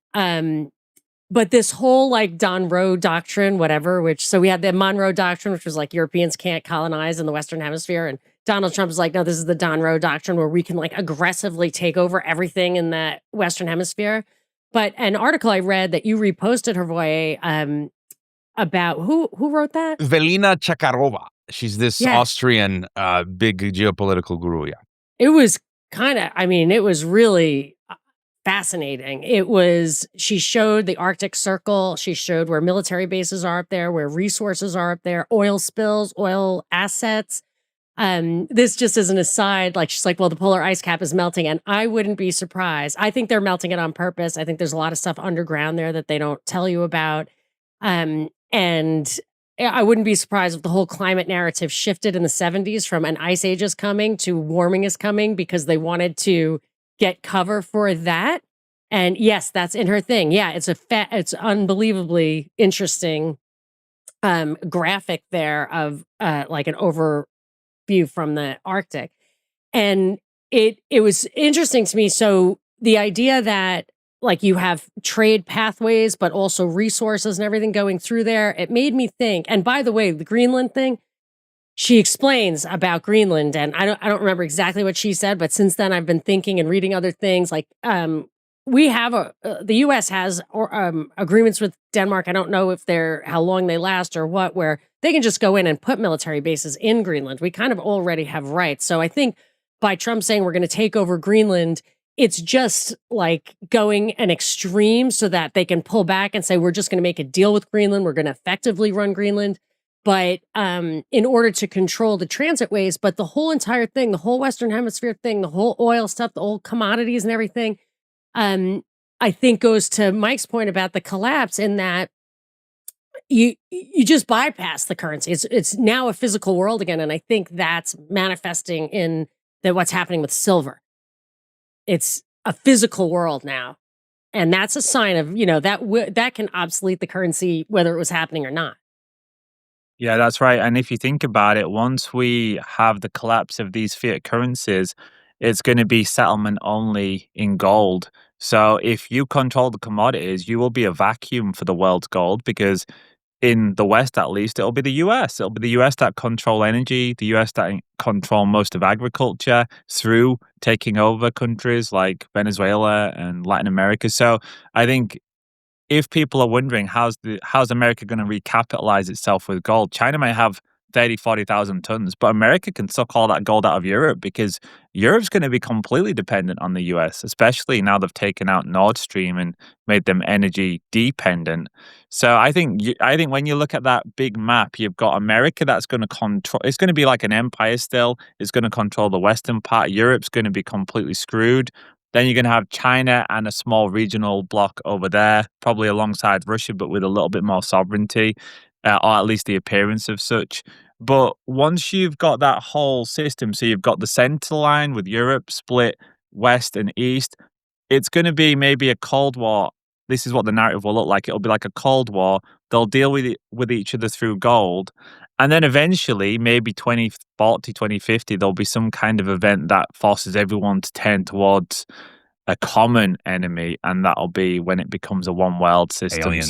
but this whole like Monroe Doctrine, whatever, so we had the Monroe Doctrine, which was like Europeans can't colonize in the Western Hemisphere. And Donald Trump is like, no, this is the Monroe Doctrine where we can like aggressively take over everything in the Western Hemisphere. But an article I read that you reposted, Hervoye, about who wrote that? Velina Chakarova. She's this Austrian big geopolitical guru. Yeah. It was it was really fascinating. She showed the Arctic Circle. She showed where military bases are up there, where resources are up there, oil spills, oil assets. This just as an aside, like she's like, well, the polar ice cap is melting, and I wouldn't be surprised. I think they're melting it on purpose. I think there's a lot of stuff underground there that they don't tell you about. And I wouldn't be surprised if the whole climate narrative shifted in the 70s from an ice age is coming to warming is coming because they wanted to get cover for that. And yes, that's in her thing. Yeah, it's unbelievably interesting graphic there of like an overview from the Arctic. And it was interesting to me. So the idea that like you have trade pathways, but also resources and everything going through there, it made me think. And by the way, the Greenland thing, she explains about Greenland, and I don't remember exactly what she said, but since then I've been thinking and reading other things. Like we have the U.S. has agreements with Denmark. I don't know if how long they last or what, where they can just go in and put military bases in Greenland. We kind of already have rights. So I think by Trump saying we're going to take over Greenland, it's just like going an extreme so that they can pull back and say, we're just going to make a deal with Greenland. We're going to effectively run Greenland. But in order to control the transit ways, but the whole entire thing, the whole Western Hemisphere thing, the whole oil stuff, the old commodities and everything, I think goes to Mike's point about the collapse in that you just bypass the currency. It's now a physical world again. And I think that's manifesting in what's happening with silver. It's a physical world now. And that's a sign of, that can obsolete the currency, whether it was happening or not. Yeah, that's right. And if you think about it, once we have the collapse of these fiat currencies, it's going to be settlement only in gold. So if you control the commodities, you will be a vacuum for the world's gold because in the West, at least, it'll be the US. It'll be the US that control energy, the US that control most of agriculture through taking over countries like Venezuela and Latin America. So I think if people are wondering how's America going to recapitalize itself with gold, China might have 30, 40,000 tons, but America can suck all that gold out of Europe because Europe's going to be completely dependent on the US, especially now they've taken out Nord Stream and made them energy dependent. So I think when you look at that big map, you've got America that's going to control. It's going to be like an empire still. It's going to control the western part. Europe's going to be completely screwed. Then you're going to have China and a small regional bloc over there, probably alongside Russia, but with a little bit more sovereignty, or at least the appearance of such. But once you've got that whole system, so you've got the center line with Europe split west and east, it's going to be maybe a Cold War. This is what the narrative will look like. It'll be like a Cold War. They'll deal with each other through gold. And then eventually, maybe 2040, 2050, there'll be some kind of event that forces everyone to turn towards a common enemy. And that'll be when it becomes a one world system. Aliens.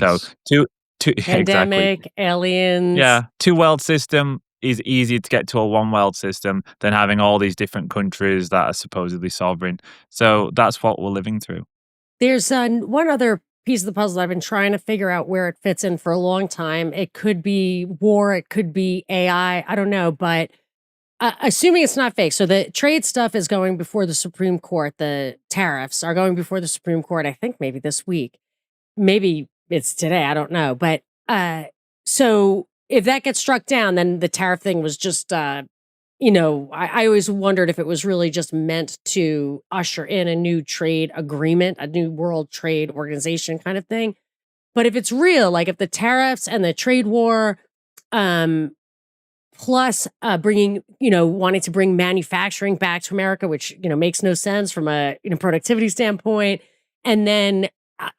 So pandemic, exactly. aliens. Yeah. Two world system is easier to get to a one world system than having all these different countries that are supposedly sovereign. So that's what we're living through. There's one other piece of the puzzle I've been trying to figure out where it fits in for a long time. It could be war, it could be AI, I don't know, but assuming it's not fake. So the trade stuff is going before the Supreme Court. The tariffs are going before the Supreme Court, I think maybe this week. Maybe it's today, I don't know. But so if that gets struck down, then the tariff thing was just I always wondered if it was really just meant to usher in a new trade agreement, a new world trade organization kind of thing. But if it's real, like if the tariffs and the trade war plus bringing, wanting to bring manufacturing back to America, which, makes no sense from a productivity standpoint. And then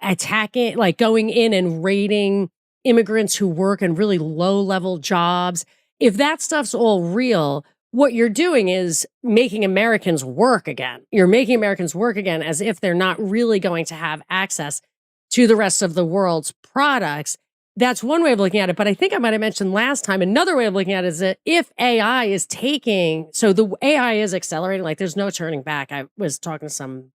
attacking, like going in and raiding immigrants who work in really low level jobs. If that stuff's all real, what you're doing is making Americans work again. You're making Americans work again as if they're not really going to have access to the rest of the world's products. That's one way of looking at it. But I think I might have mentioned last time, another way of looking at it is that if AI is so the AI is accelerating, like there's no turning back. I was talking to some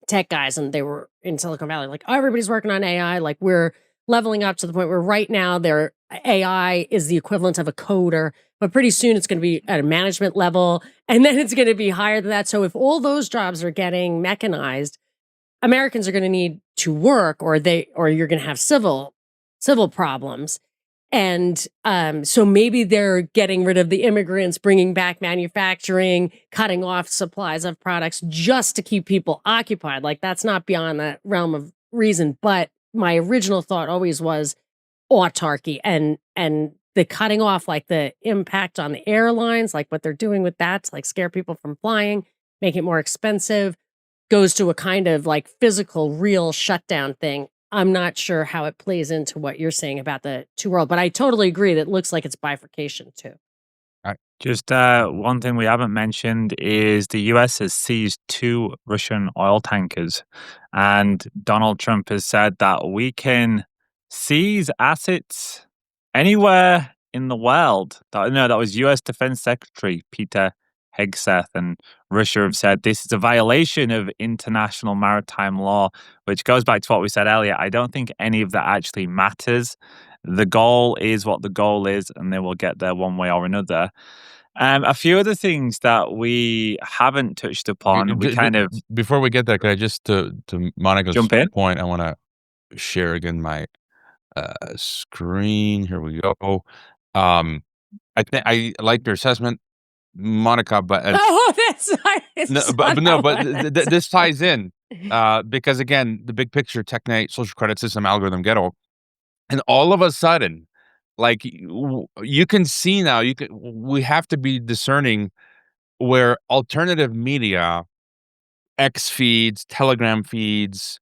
tech guys and they were in Silicon Valley, like, oh, everybody's working on AI. Like we're leveling up to the point where right now their AI is the equivalent of a coder, but pretty soon it's going to be at a management level. And then it's going to be higher than that. So if all those jobs are getting mechanized, Americans are going to need to work or you're going to have civil problems. And so maybe they're getting rid of the immigrants, bringing back manufacturing, cutting off supplies of products just to keep people occupied. Like that's not beyond the realm of reason. But my original thought always was autarky and the cutting off, like the impact on the airlines, like what they're doing with that to like scare people from flying, make it more expensive, goes to a kind of like physical, real shutdown thing. I'm not sure how it plays into what you're saying about the two world, but I totally agree that it looks like it's bifurcation too. Just one thing we haven't mentioned is the US has seized 2 Russian oil tankers. And Donald Trump has said that we can seize assets anywhere in the world. That was US Defense Secretary Peter Hegseth. And Russia have said this is a violation of international maritime law, which goes back to what we said earlier. I don't think any of that actually matters. The goal is what the goal is, and they will get there one way or another. A few other things that we haven't touched upon, we kind of... Before we get there, could I just, to Monica's Jump in? point, I want to share again my screen. Here we go. I think I like your assessment, Monica, but this ties in because again, the big picture, Technate, social credit system, algorithm ghetto, and all of a sudden, like you can see now, we have to be discerning where alternative media, X feeds, Telegram feeds,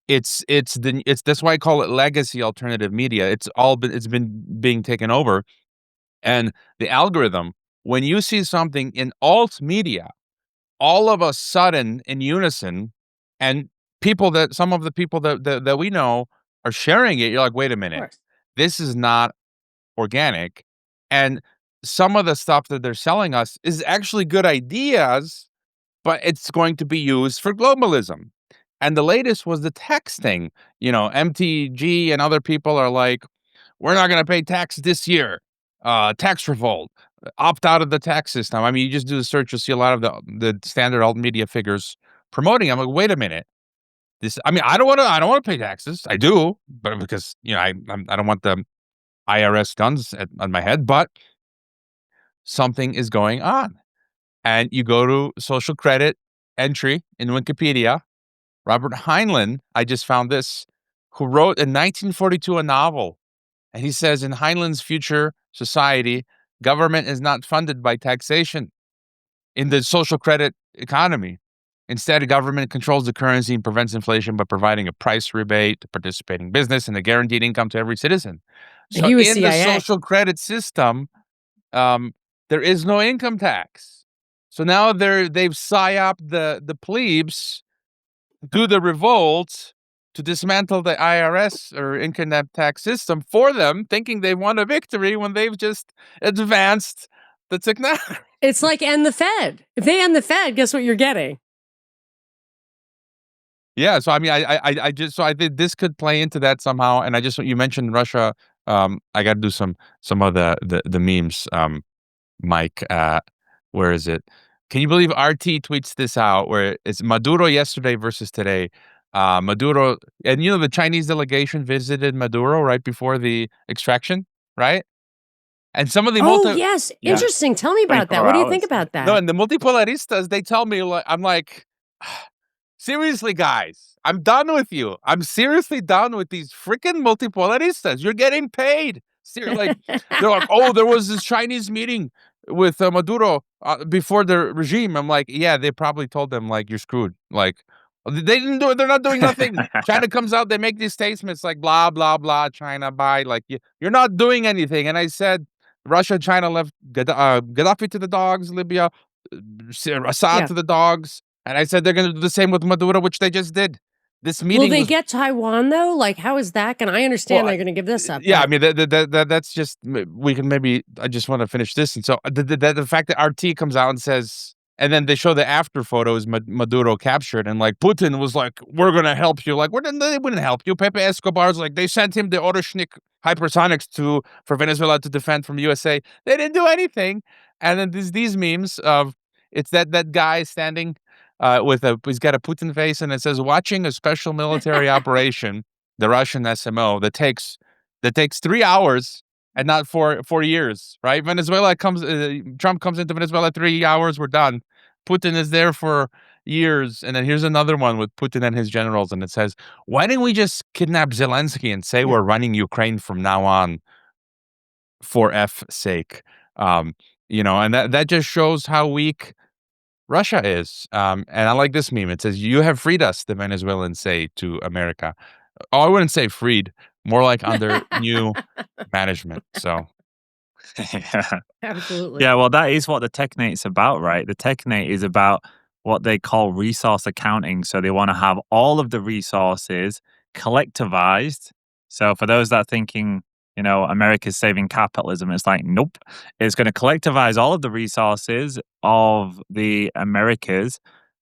it's that's why I call it legacy alternative media. It's been being taken over, and the algorithm, when you see something in alt media, all of a sudden in unison, and some of the people that we know are sharing it, you're like, wait a minute, this is not organic. And some of the stuff that they're selling us is actually good ideas, but it's going to be used for globalism. And the latest was the tax thing. MTG and other people are like, we're not going to pay tax this year. Tax revolt, opt out of the tax system. I mean, you just do the search, you'll see a lot of the standard alt media figures promoting. I'm like, wait a minute. I don't want to pay taxes. I do, but because I don't want the IRS guns on my head. But something is going on, and you go to social credit entry in Wikipedia. Robert Heinlein, I just found this, who wrote in 1942 a novel, and he says in Heinlein's future society, government is not funded by taxation in the social credit economy. Instead, government controls the currency and prevents inflation by providing a price rebate to participating business and a guaranteed income to every citizen. So in the social credit system, there is no income tax. So now they've psyoped the plebes, do the revolt to dismantle the IRS or income tax system for them, thinking they won a victory when they've just advanced the technology. It's like end the Fed. If they end the Fed, guess what you're getting? Yeah, so I mean, I think this could play into that somehow. And you mentioned Russia. I got to do some of the memes. Mike, where is it? Can you believe RT tweets this out? Where it's Maduro yesterday versus today. Maduro, and the Chinese delegation visited Maduro right before the extraction, right? And some of the yes, interesting. Tell me about that. What do you think about that? No, and the multipolaristas, they tell me, I'm like, seriously, guys, I'm done with you. I'm seriously done with these freaking multipolaristas. You're getting paid Like they're like, oh, there was this Chinese meeting with Maduro before the regime. I'm like, yeah, they probably told them like you're screwed. Like they didn't do it. They're not doing nothing. China comes out, they make these statements like blah blah blah. China, bye. Like you're not doing anything. And I said, Russia, China left Gaddafi to the dogs, Libya, Assad Yeah. to the dogs, and I said they're going to do the same with Maduro, which they just did. This Will meeting they was get Taiwan though? Like, how is that gonna I understand they're gonna give this up. yeah, I but- mean that's just we can maybe I just want to finish this, and so the fact that RT comes out and says, and then they show the after photos Maduro captured, and like Putin was like, "We're gonna help you." Like, they wouldn't help you. Pepe Escobar's like, they sent him the Oroshnik hypersonics for Venezuela to defend from USA. They didn't do anything, and then these memes of it's that guy standing he's got a Putin face, and it says watching a special military operation, the Russian SMO that takes 3 hours and not 4 years, right? Trump comes into Venezuela 3 hours, we're done. Putin is there for years, and then here's another one with Putin and his generals, and it says, why didn't we just kidnap Zelensky and say we're running Ukraine from now on for F's sake? And that just shows how weak Russia is. And I like this meme. It says, you have freed us, the Venezuelans say to America. Oh, I wouldn't say freed, more like under new management. So, Yeah. Absolutely. Yeah, well, that is what the Technate's about, right? The Technate is about what they call resource accounting. So they want to have all of the resources collectivized. So for those that are thinking, America's saving capitalism, it's like, nope. It's going to collectivize all of the resources of the Americas,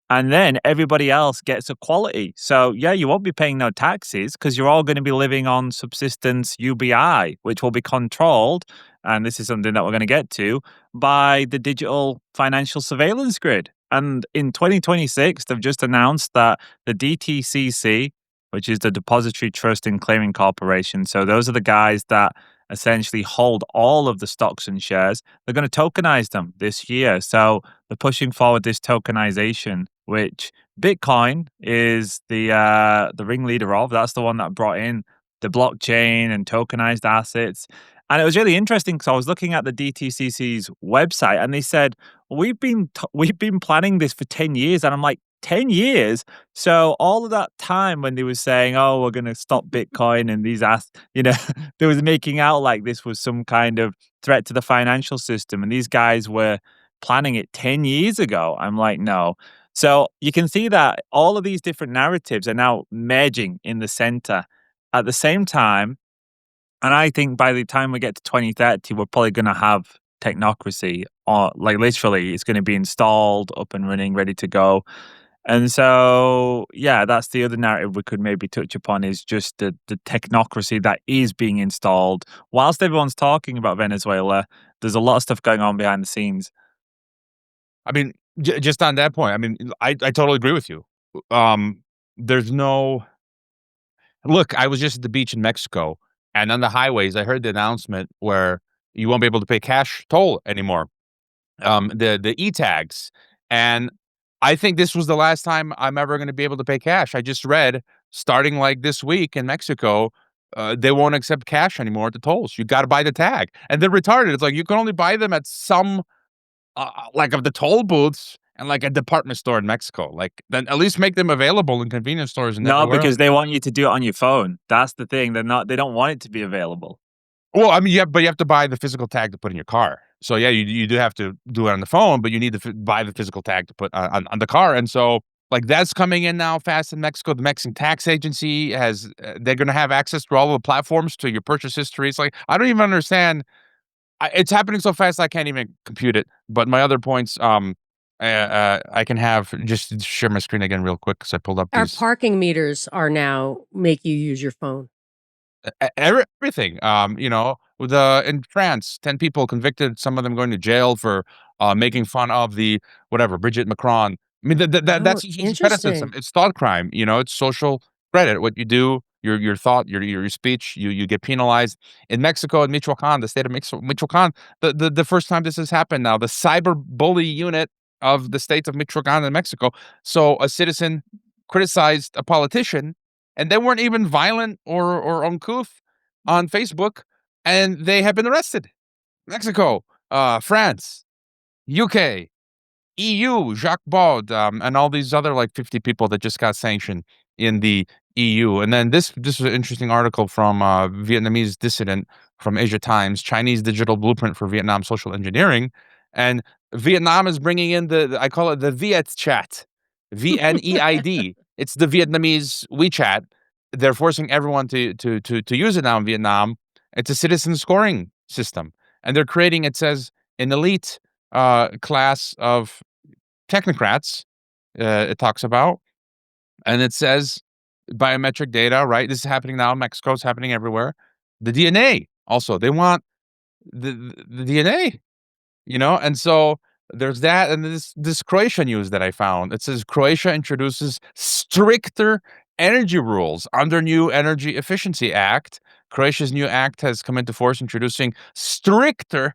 and then everybody else gets equality. So yeah, you won't be paying no taxes because you're all going to be living on subsistence UBI, which will be controlled, and this is something that we're going to get to, by the digital financial surveillance grid. And in 2026, they've just announced that the DTCC, which is the Depository Trust and Clearing Corporation, so those are the guys that essentially hold all of the stocks and shares, they're going to tokenize them this year. So they're pushing forward this tokenization, which Bitcoin is the ringleader of. That's the one that brought in the blockchain and tokenized assets. And it was really interesting because I was looking at the DTCC's website, and they said, we've been planning this for 10 years. And I'm like, 10 years? So all of that time when they were saying, oh, we're going to stop Bitcoin and these they was making out like this was some kind of threat to the financial system. And these guys were planning it 10 years ago. I'm like, no. So you can see that all of these different narratives are now merging in the center at the same time. And I think by the time we get to 2030, we're probably going to have technocracy, or like literally it's going to be installed, up and running, ready to go. And so, yeah, that's the other narrative we could maybe touch upon, is just the technocracy that is being installed. Whilst everyone's talking about Venezuela, there's a lot of stuff going on behind the scenes. I mean, just on that point, I mean, I totally agree with you. There's no look. I was just at the beach in Mexico, and on the highways, I heard the announcement where you won't be able to pay cash toll anymore. The e-tags, and I think this was the last time I'm ever going to be able to pay cash. I just read, starting like this week in Mexico, they won't accept cash anymore at the tolls. You got to buy the tag, and they're retarded. It's like you can only buy them at some like of the toll booths and like a department store in Mexico. Like, then at least make them available in convenience stores. And No, because they want you to do it on your phone. That's the thing. They don't want it to be available. Well, I mean, but you have to buy the physical tag to put in your car. So yeah, you do have to do it on the phone, but you need to buy the physical tag to put on the car. And so like that's coming in now fast in Mexico. The Mexican tax agency has they're going to have access to all of the platforms to your purchase history. It's like I don't even understand. It's happening so fast I can't even compute it. But my other points, I can have just share my screen again real quick because I pulled up Our these. parking meters are now make you use your phone. Everything. With in France, 10 people convicted, some of them going to jail for making fun of the whatever Brigitte Macron. I mean, that's interesting. it's thought crime. It's social credit. What you do, your thought, your speech, you get penalized. In Mexico, in Michoacan, the state of Michoacan, the first time this has happened now, the cyber bully unit of the state of Michoacan in Mexico. So a citizen criticized a politician, and they weren't even violent or uncouth on Facebook, and they have been arrested. Mexico, France, UK, EU, Jacques Baud, and all these other like 50 people that just got sanctioned in the EU. And then this was an interesting article from Vietnamese dissident from Asia Times, Chinese digital blueprint for Vietnam social engineering. And Vietnam is bringing in I call it the Viet chat, VNEID. It's the Vietnamese WeChat. They're forcing everyone to use it now in Vietnam. It's a citizen scoring system, and they're creating, it says, an elite class of technocrats. It talks about, and it says biometric data. Right, this is happening now in Mexico. It's happening everywhere. The DNA also. They want the DNA. And so there's that, and this Croatia news that I found. It says Croatia introduces stricter energy rules under new Energy Efficiency Act. Croatia's new act has come into force, introducing stricter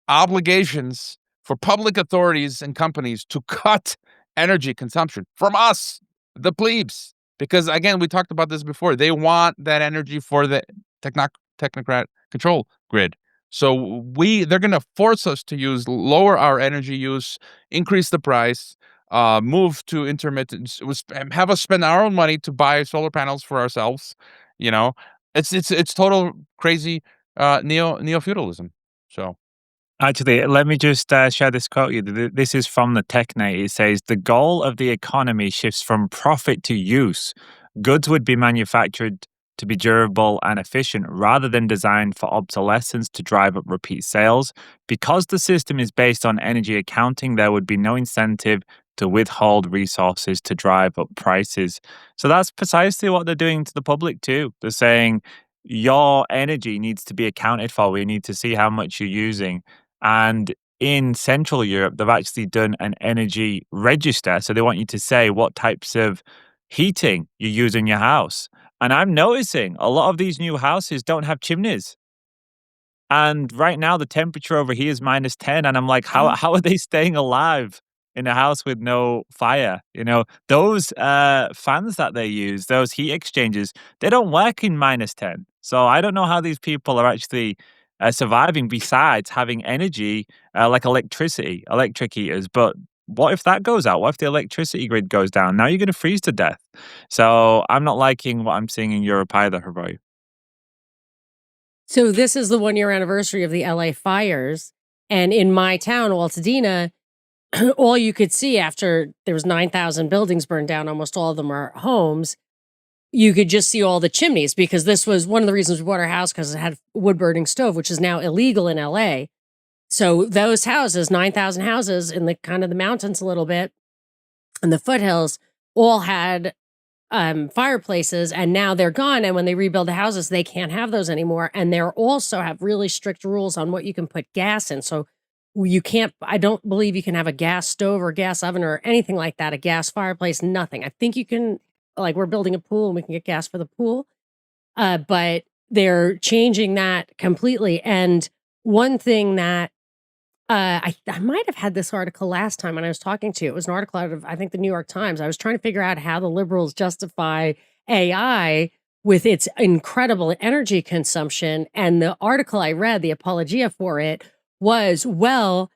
obligations for public authorities and companies to cut energy consumption from us, the plebes. Because again, we talked about this before. They want that energy for the technocrat control grid. So they're going to force us to lower our energy use, increase the price, move to intermittent, have us spend our own money to buy solar panels for ourselves. It's total crazy neo-feudalism. So. Actually, let me just share this quote. This is from the Technate. It says, the goal of the economy shifts from profit to use. Goods would be manufactured to be durable and efficient rather than designed for obsolescence to drive up repeat sales. Because the system is based on energy accounting, there would be no incentive to withhold resources to drive up prices. So that's precisely what they're doing to the public too. They're saying your energy needs to be accounted for. We need to see how much you're using. And in Central Europe, they've actually done an energy register. So they want you to say what types of heating you use in your house. And I'm noticing a lot of these new houses don't have chimneys. And right now the temperature over here is -10. And I'm like, how are they staying alive in a house with no fire? Those fans that they use, those heat exchangers, they don't work in -10. So I don't know how these people are actually surviving besides having energy like electric heaters. But what if that goes out? What if the electricity grid goes down? Now you're going to freeze to death. So I'm not liking what I'm seeing in Europe either, Haroy. So this is the 1-year anniversary of the LA fires. And in my town, Altadena, all you could see after there was 9,000 buildings burned down, almost all of them are homes, you could just see all the chimneys, because this was one of the reasons we bought our house, because it had a wood-burning stove, which is now illegal in LA. So those houses, 9,000 houses in the kind of the mountains a little bit, and the foothills, all had fireplaces, and now they're gone. And when they rebuild the houses, they can't have those anymore. And they also have really strict rules on what you can put gas in. So you can't, I don't believe you can have a gas stove or gas oven or anything like that, a gas fireplace, nothing. I think you can, like, we're building a pool and we can get gas for the pool. But they're changing that completely. And one thing that I might have had this article last time when I was talking to you. It was an article out of, I think, the New York Times. I was trying to figure out how the liberals justify AI with its incredible energy consumption. And the article I read, the apologia for it, was, well,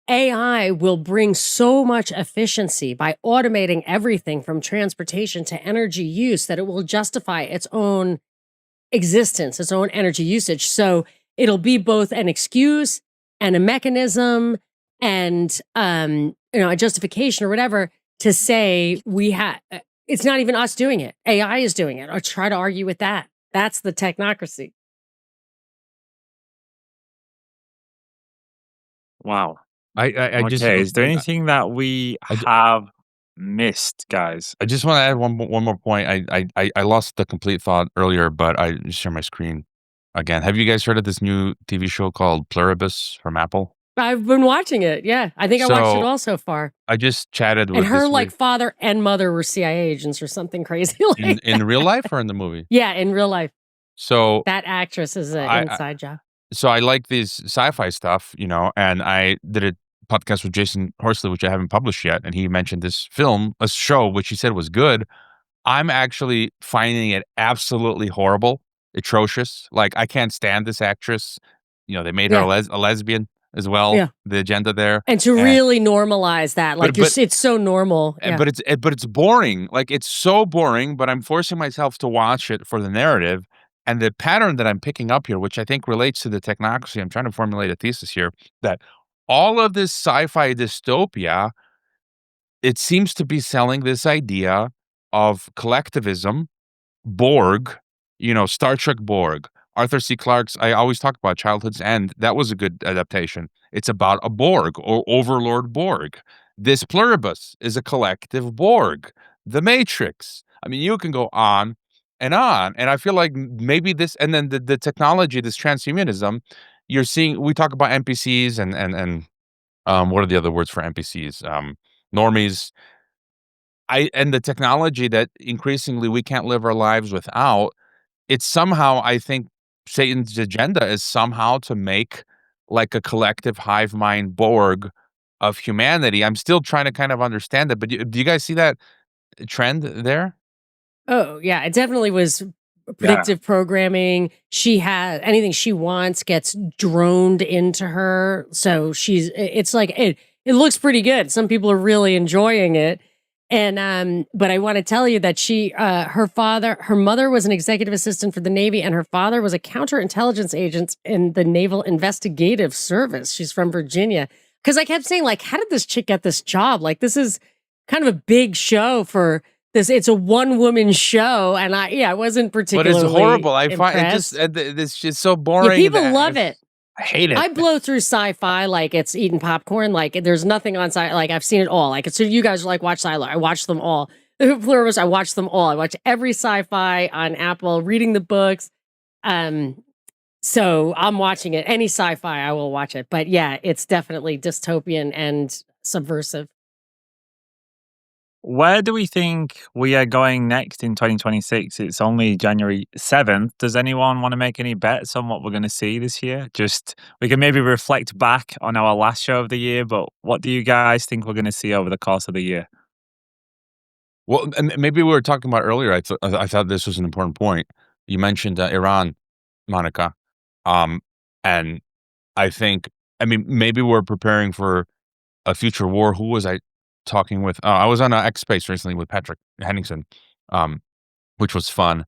AI will bring so much efficiency by automating everything from transportation to energy use that it will justify its own existence, its own energy usage. So it'll be both an excuse and a mechanism and a justification or whatever to say it's not even us doing it. AI is doing it, or try to argue with that. That's the technocracy. Wow. I just Okay, is there anything that we have missed, guys? I just want to add one more point. I lost the complete thought earlier, but I just share my screen again. Have you guys heard of this new TV show called Pluribus from Apple? I've been watching it. Yeah, I think I watched it all so far. I just chatted with and her like father and mother were CIA agents or something crazy. Like in real life or in the movie? Yeah, in real life. So that actress is an inside job. So I like these sci-fi stuff, and I did a podcast with Jason Horsley, which I haven't published yet, and he mentioned this film, a show, which he said was good. I'm actually finding it absolutely horrible. atrocious. Like, I can't stand this actress. They made her Yeah. a lesbian as well. Yeah. The agenda there, And to and really normalize that, but like, it's so normal. Yeah. but it's boring. Like, it's so boring. But I'm forcing myself to watch it for the narrative, and the pattern that I'm picking up here, which I think relates to the technocracy. I'm trying to formulate a thesis here that all of this sci-fi dystopia, it seems to be selling this idea of collectivism, Borg, Star Trek Borg. Arthur C. Clarke's I always talk about Childhood's End. That was a good adaptation. It's about a Borg or Overlord Borg. This pluribus is a collective Borg. The Matrix. I mean, you can go on. And I feel like maybe this, and then the technology, this transhumanism, you're seeing, we talk about NPCs and what are the other words for NPCs? Normies. And the technology that increasingly we can't live our lives without, it's somehow, I think Satan's agenda is somehow to make like a collective hive mind Borg of humanity. I'm still trying to kind of understand it, but do you guys see that trend there? Oh, yeah, it definitely was Yeah. predictive programming. She had anything she wants gets droned into her. So it's like it looks pretty good. Some people are really enjoying it. And but I want to tell you that her mother was an executive assistant for the Navy, and her father was a counterintelligence agent in the Naval Investigative Service. She's from Virginia. Because I kept saying, like, how did this chick get this job? Like, this is kind of a big show for this. It's a one-woman show, and I wasn't But particularly it's horrible. I find it impressed. it's just so Yeah, boring. people that love it. I hate it. I blow through sci-fi like it's eating popcorn. Like there's nothing on sci. Like I've seen it all. Like so, you guys are like watch sci-fi. I watch them all. The Pluribus, I watch them all. I watch every sci-fi on Apple. Reading the books. So I'm watching it. Any sci-fi, I will watch it. But yeah, it's definitely dystopian and subversive. Where do we think we are going next in 2026? It's only January 7th. Does anyone want to make any bets on what we're going to see this year? Just we can maybe reflect back on our last show of the year, but what do you guys think we're going to see over the course of the year? Well, and maybe we were talking about earlier. I thought this was an important point. You mentioned Iran, Monica, um, and I think, I mean, maybe we're preparing for a future war. Who was I talking with? I was on X Space recently with Patrick Henningsen, um, which was fun.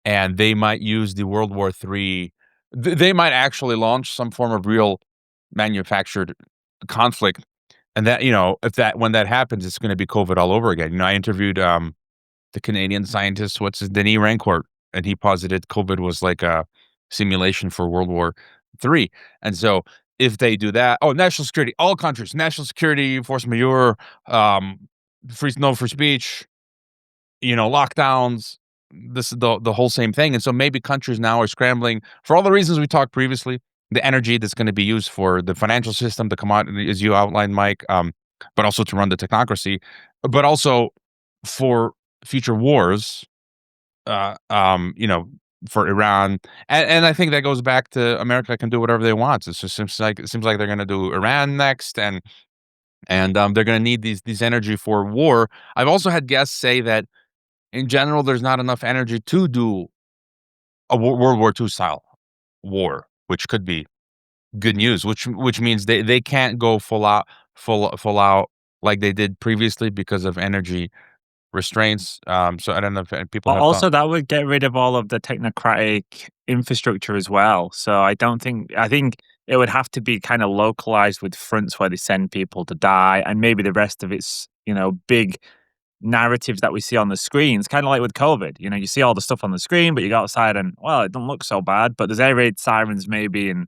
And they might use the World War III. They might actually launch some form of real manufactured conflict. And that, if when that happens, it's going to be COVID all over again. I interviewed the Canadian scientist, Denis Rancourt, and he posited COVID was like a simulation for World War III. And so if they do that, national security, all countries, national security, force majeure, no free speech, lockdowns, this is the whole same thing. And so maybe countries now are scrambling for all the reasons we talked previously, the energy that's going to be used for the financial system, the commodity, as you outlined, Mike, but also to run the technocracy, but also for future wars, for Iran. And I think that goes back to America can do whatever they want. It seems like they're going to do Iran next, and they're going to need these energy for war. I've also had guests say that in general, there's not enough energy to do a World War II style war, which could be good news. Which means they can't go full out like they did previously because of energy restraints. So I don't know if people But have thought. also, that would get rid of all of the technocratic infrastructure as well. So I think it would have to be kind of localized with fronts where they send people to die, and maybe the rest of it's big narratives that we see on the screens, kind of like with COVID. You see all the stuff on the screen, but you go outside and, well, it don't look so bad. But there's air raid sirens maybe and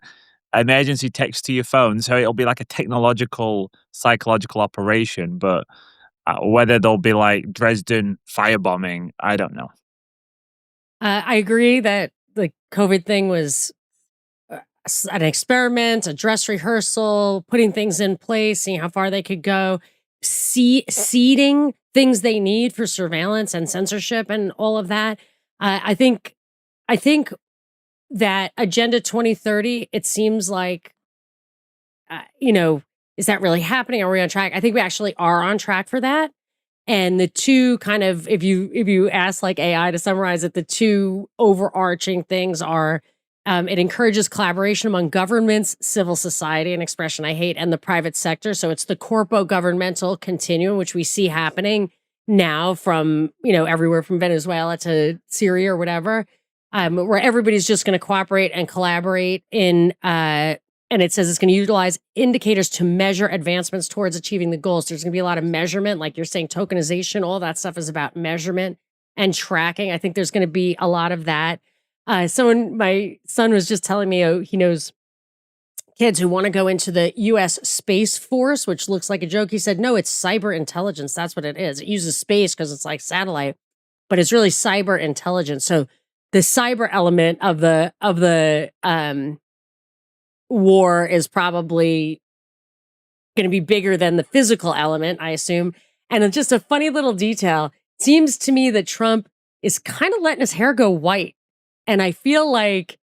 emergency text to your phone. So it'll be like a technological, psychological operation. But whether there'll be like Dresden firebombing, I don't know. I agree that the COVID thing was an experiment, a dress rehearsal, putting things in place, seeing how far they could go, seeding things they need for surveillance and censorship and all of that. I think that Agenda 2030, it seems like, is that really happening? Are we on track? I think we actually are on track for that. And the two kind of, if you ask like AI to summarize it, the two overarching things are it encourages collaboration among governments, civil society, an expression I hate, and the private sector. So it's the corpo governmental continuum, which we see happening now from, everywhere from Venezuela to Syria or whatever, where everybody's just going to cooperate and collaborate and it says it's going to utilize indicators to measure advancements towards achieving the goals. There's going to be a lot of measurement, like you're saying, tokenization, all that stuff is about measurement and tracking. I think there's going to be a lot of that. My son was just telling me, he knows kids who want to go into the U.S. Space Force, which looks like a joke. He said, no, it's cyber intelligence. That's what it is. It uses space because it's like satellite, but it's really cyber intelligence. So the cyber element of the war is probably going to be bigger than the physical element, I assume. And it's just a funny little detail. Seems to me that Trump is kind of letting his hair go white. And I feel like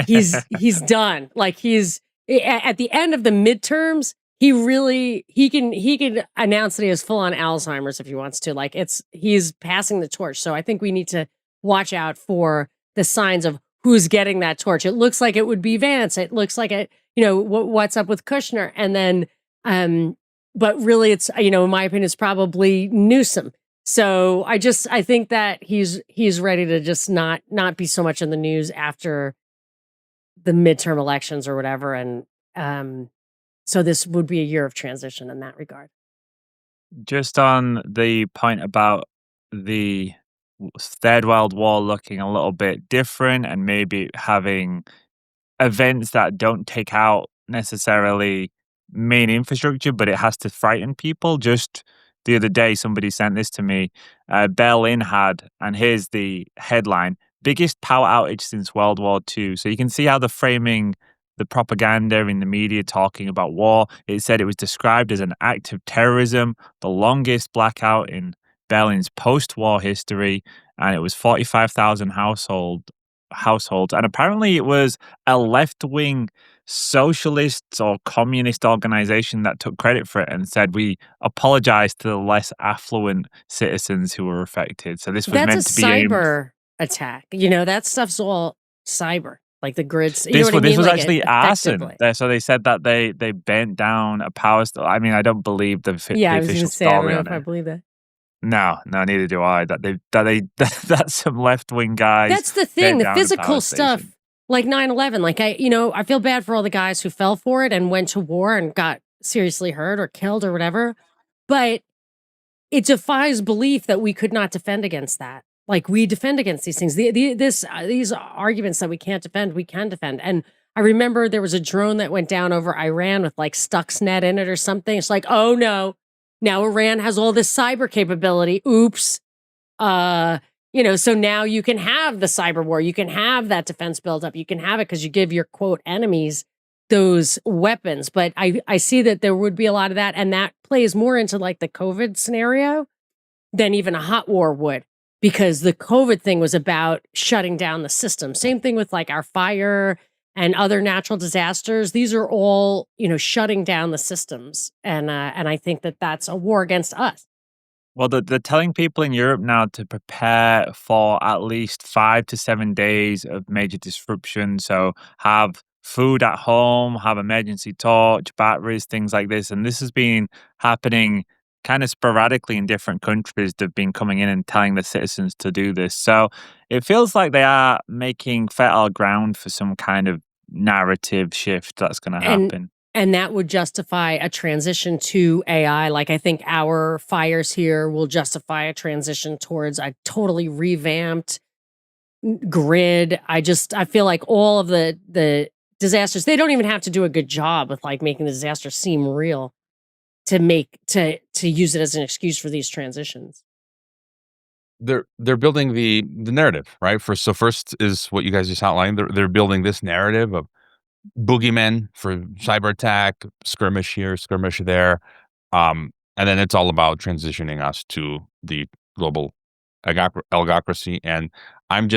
he's done. Like he's at the end of the midterms, he can announce that he has full on Alzheimer's if he wants to. Like he's passing the torch. So I think we need to watch out for the signs of who's getting that torch. It looks like it would be Vance. It looks like what's up with Kushner. And then, but really it's, in my opinion, it's probably Newsom. So I think that he's ready to just not be so much in the news after the midterm elections or whatever. And so this would be a year of transition in that regard. Just on the point about the Third World War looking a little bit different and maybe having events that don't take out necessarily main infrastructure, but it has to frighten people. Just the other day, somebody sent this to me. Berlin had, and here's the headline, biggest power outage since World War II. So you can see how they're framing the propaganda in the media talking about war. It said it was described as an act of terrorism, the longest blackout in Berlin's post-war history, and it was 45,000 households. And apparently it was a left-wing socialist or communist organization that took credit for it and said, we apologize to the less affluent citizens who were affected. So this was meant to be cyber attack. That stuff's all cyber. Like the grids. This was actually arson. So they said that they bent down a power. I mean, I don't believe the official story. I don't know if I believe that. No, neither do I. That's some left wing guys. That's the thing. The physical stuff, like 9/11. Like I feel bad for all the guys who fell for it and went to war and got seriously hurt or killed or whatever. But it defies belief that we could not defend against that. Like we defend against these things. These arguments that we can't defend, we can defend. And I remember there was a drone that went down over Iran with like Stuxnet in it or something. It's like, oh no, now Iran has all this cyber capability. Oops. So now you can have the cyber war. You can have that defense buildup. You can have it because you give your quote enemies those weapons. But I see that there would be a lot of that. And that plays more into like the COVID scenario than even a hot war would. Because the COVID thing was about shutting down the system. Same thing with like our fire and other natural disasters. These are all, shutting down the systems. And I think that that's a war against us. Well, they're telling people in Europe now to prepare for at least 5 to 7 days of major disruption. So have food at home, have emergency torch, batteries, things like this. And this has been happening kind of sporadically in different countries. They've been coming in and telling the citizens to do this. So it feels like they are making fertile ground for some kind of narrative shift that's going to happen. And that would justify a transition to AI. Like I think our fires here will justify a transition towards a totally revamped grid. I feel like all of the disasters, they don't even have to do a good job with like making the disaster seem real to use it as an excuse for these transitions. They're building the narrative, right? First is what you guys just outlined. They're building this narrative of boogeymen for cyber attack, skirmish here, skirmish there, and then it's all about transitioning us to the global algocracy. And I'm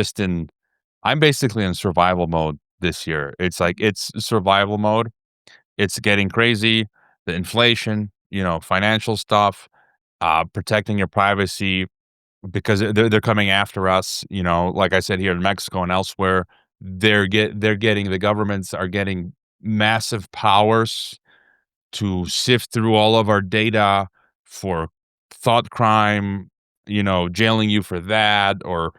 basically in survival mode this year. It's survival mode. It's getting crazy. The inflation, financial stuff. protecting your privacy because they're coming after us. Like I said, here in Mexico and elsewhere, the governments are getting massive powers to sift through all of our data for thought crime, jailing you for that, or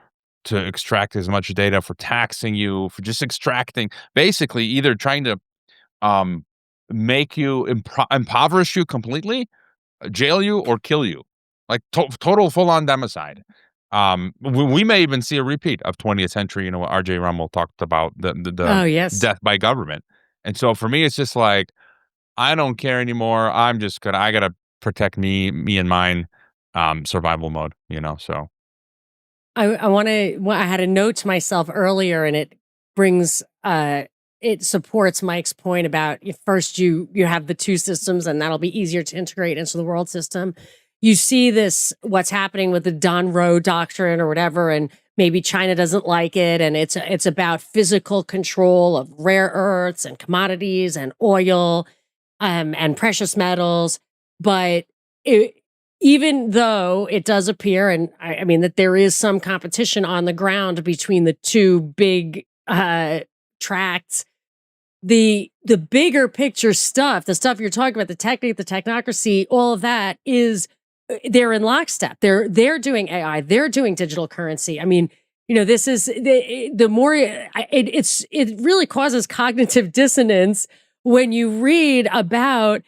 to extract as much data for taxing you, for just extracting, basically either trying to um, make you impoverish you completely, jail you, or kill you, like total full-on democide. We may even see a repeat of 20th century. R.J. Rummel talked about Oh, the yes. death by government. And so for me, it's just like, I don't care anymore. I gotta protect me and mine, survival mode, so. I had a note to myself earlier, and it brings, it supports Mike's point about first you have the two systems, and that'll be easier to integrate into the world system. You see what's happening with the Don Roe doctrine or whatever, and maybe China doesn't like it, and it's about physical control of rare earths and commodities and oil, and precious metals. But even though it does appear, and I mean that there is some competition on the ground between the two big tracts, the bigger picture stuff, the stuff you're talking about, the Technate, the technocracy, all of that they're in lockstep. They're doing AI, they're doing digital currency. I mean, this is the more it really causes cognitive dissonance when you read about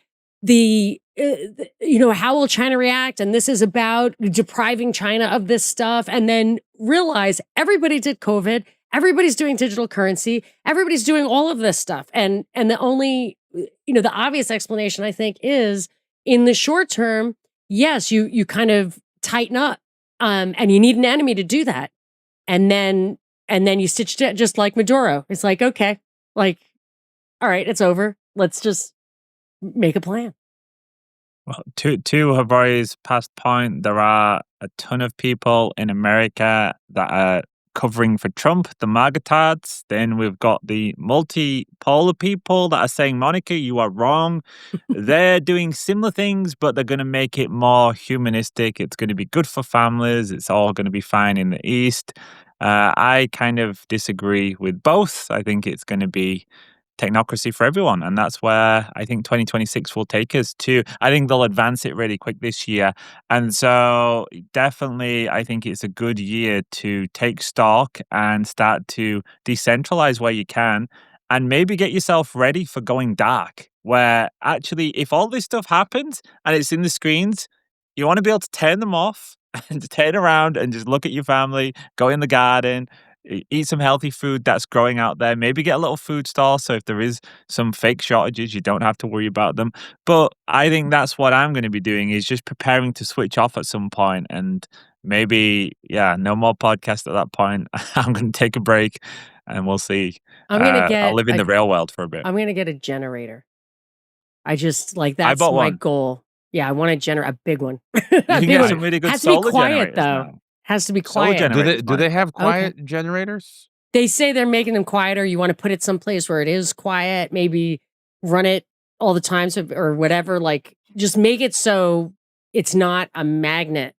how will China react? And this is about depriving China of this stuff. And then realize everybody did COVID. Everybody's doing digital currency. Everybody's doing all of this stuff. And the only, the obvious explanation, I think, is in the short term, yes, you kind of tighten up, and you need an enemy to do that. And then you stitch it just like Maduro. It's like, okay, like, all right, it's over. Let's just make a plan. Well, to Havari's past point, there are a ton of people in America that are covering for Trump, the MAGA-tards. Then we've got the multipolar people that are saying, Monica, you are wrong. They're doing similar things, but they're going to make it more humanistic. It's going to be good for families. It's all going to be fine in the East. I kind of disagree with both. I think it's going to be technocracy for everyone. And that's where I think 2026 will take us to. I think they'll advance it really quick this year. And so definitely, I think it's a good year to take stock and start to decentralize where you can and maybe get yourself ready for going dark, where actually, if all this stuff happens and it's in the screens, you want to be able to turn them off and to turn around and just look at your family, go in the garden, eat some healthy food that's growing out there. Maybe get a little food store, so if there is some fake shortages, you don't have to worry about them. But I think that's what I'm going to be doing, is just preparing to switch off at some point. And maybe, no more podcast at that point. I'm going to take a break and we'll see. I'll live in the real world for a bit. I'm going to get a generator. That's bought my one. goal. Yeah, I want a big one. You can get some really good Has to be solar quiet, generators though. now. Has to be Solar quiet. generators, Do they have quiet Okay. generators? They say they're making them quieter. You want to put it someplace where it is quiet, maybe run it all the time, or whatever. Like, just make it so it's not a magnet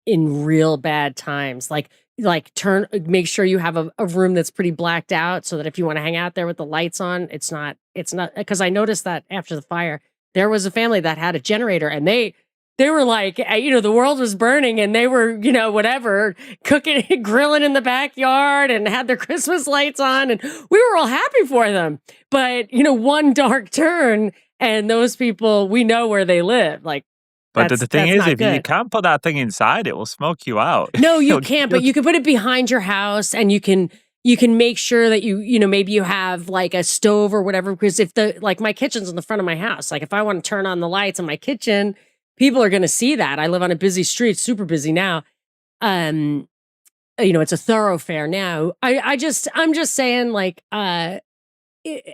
in real bad times. Like make sure you have a room that's pretty blacked out, so that if you want to hang out there with the lights on, it's not, because I noticed that after the fire, there was a family that had a generator, and they were like, the world was burning, and they were, whatever, cooking, grilling in the backyard, and had their Christmas lights on, and we were all happy for them. But, one dark turn, and those people, we know where they live. Like, but the thing is, if you good. can't put that thing inside, it will smoke you out. No, you can't, but you can put it behind your house, and you can make sure that maybe you have like a stove or whatever, because if my kitchen's in the front of my house, like if I want to turn on the lights in my kitchen, people are going to see that. I live on a busy street, super busy now. It's a thoroughfare now. I'm just saying, like,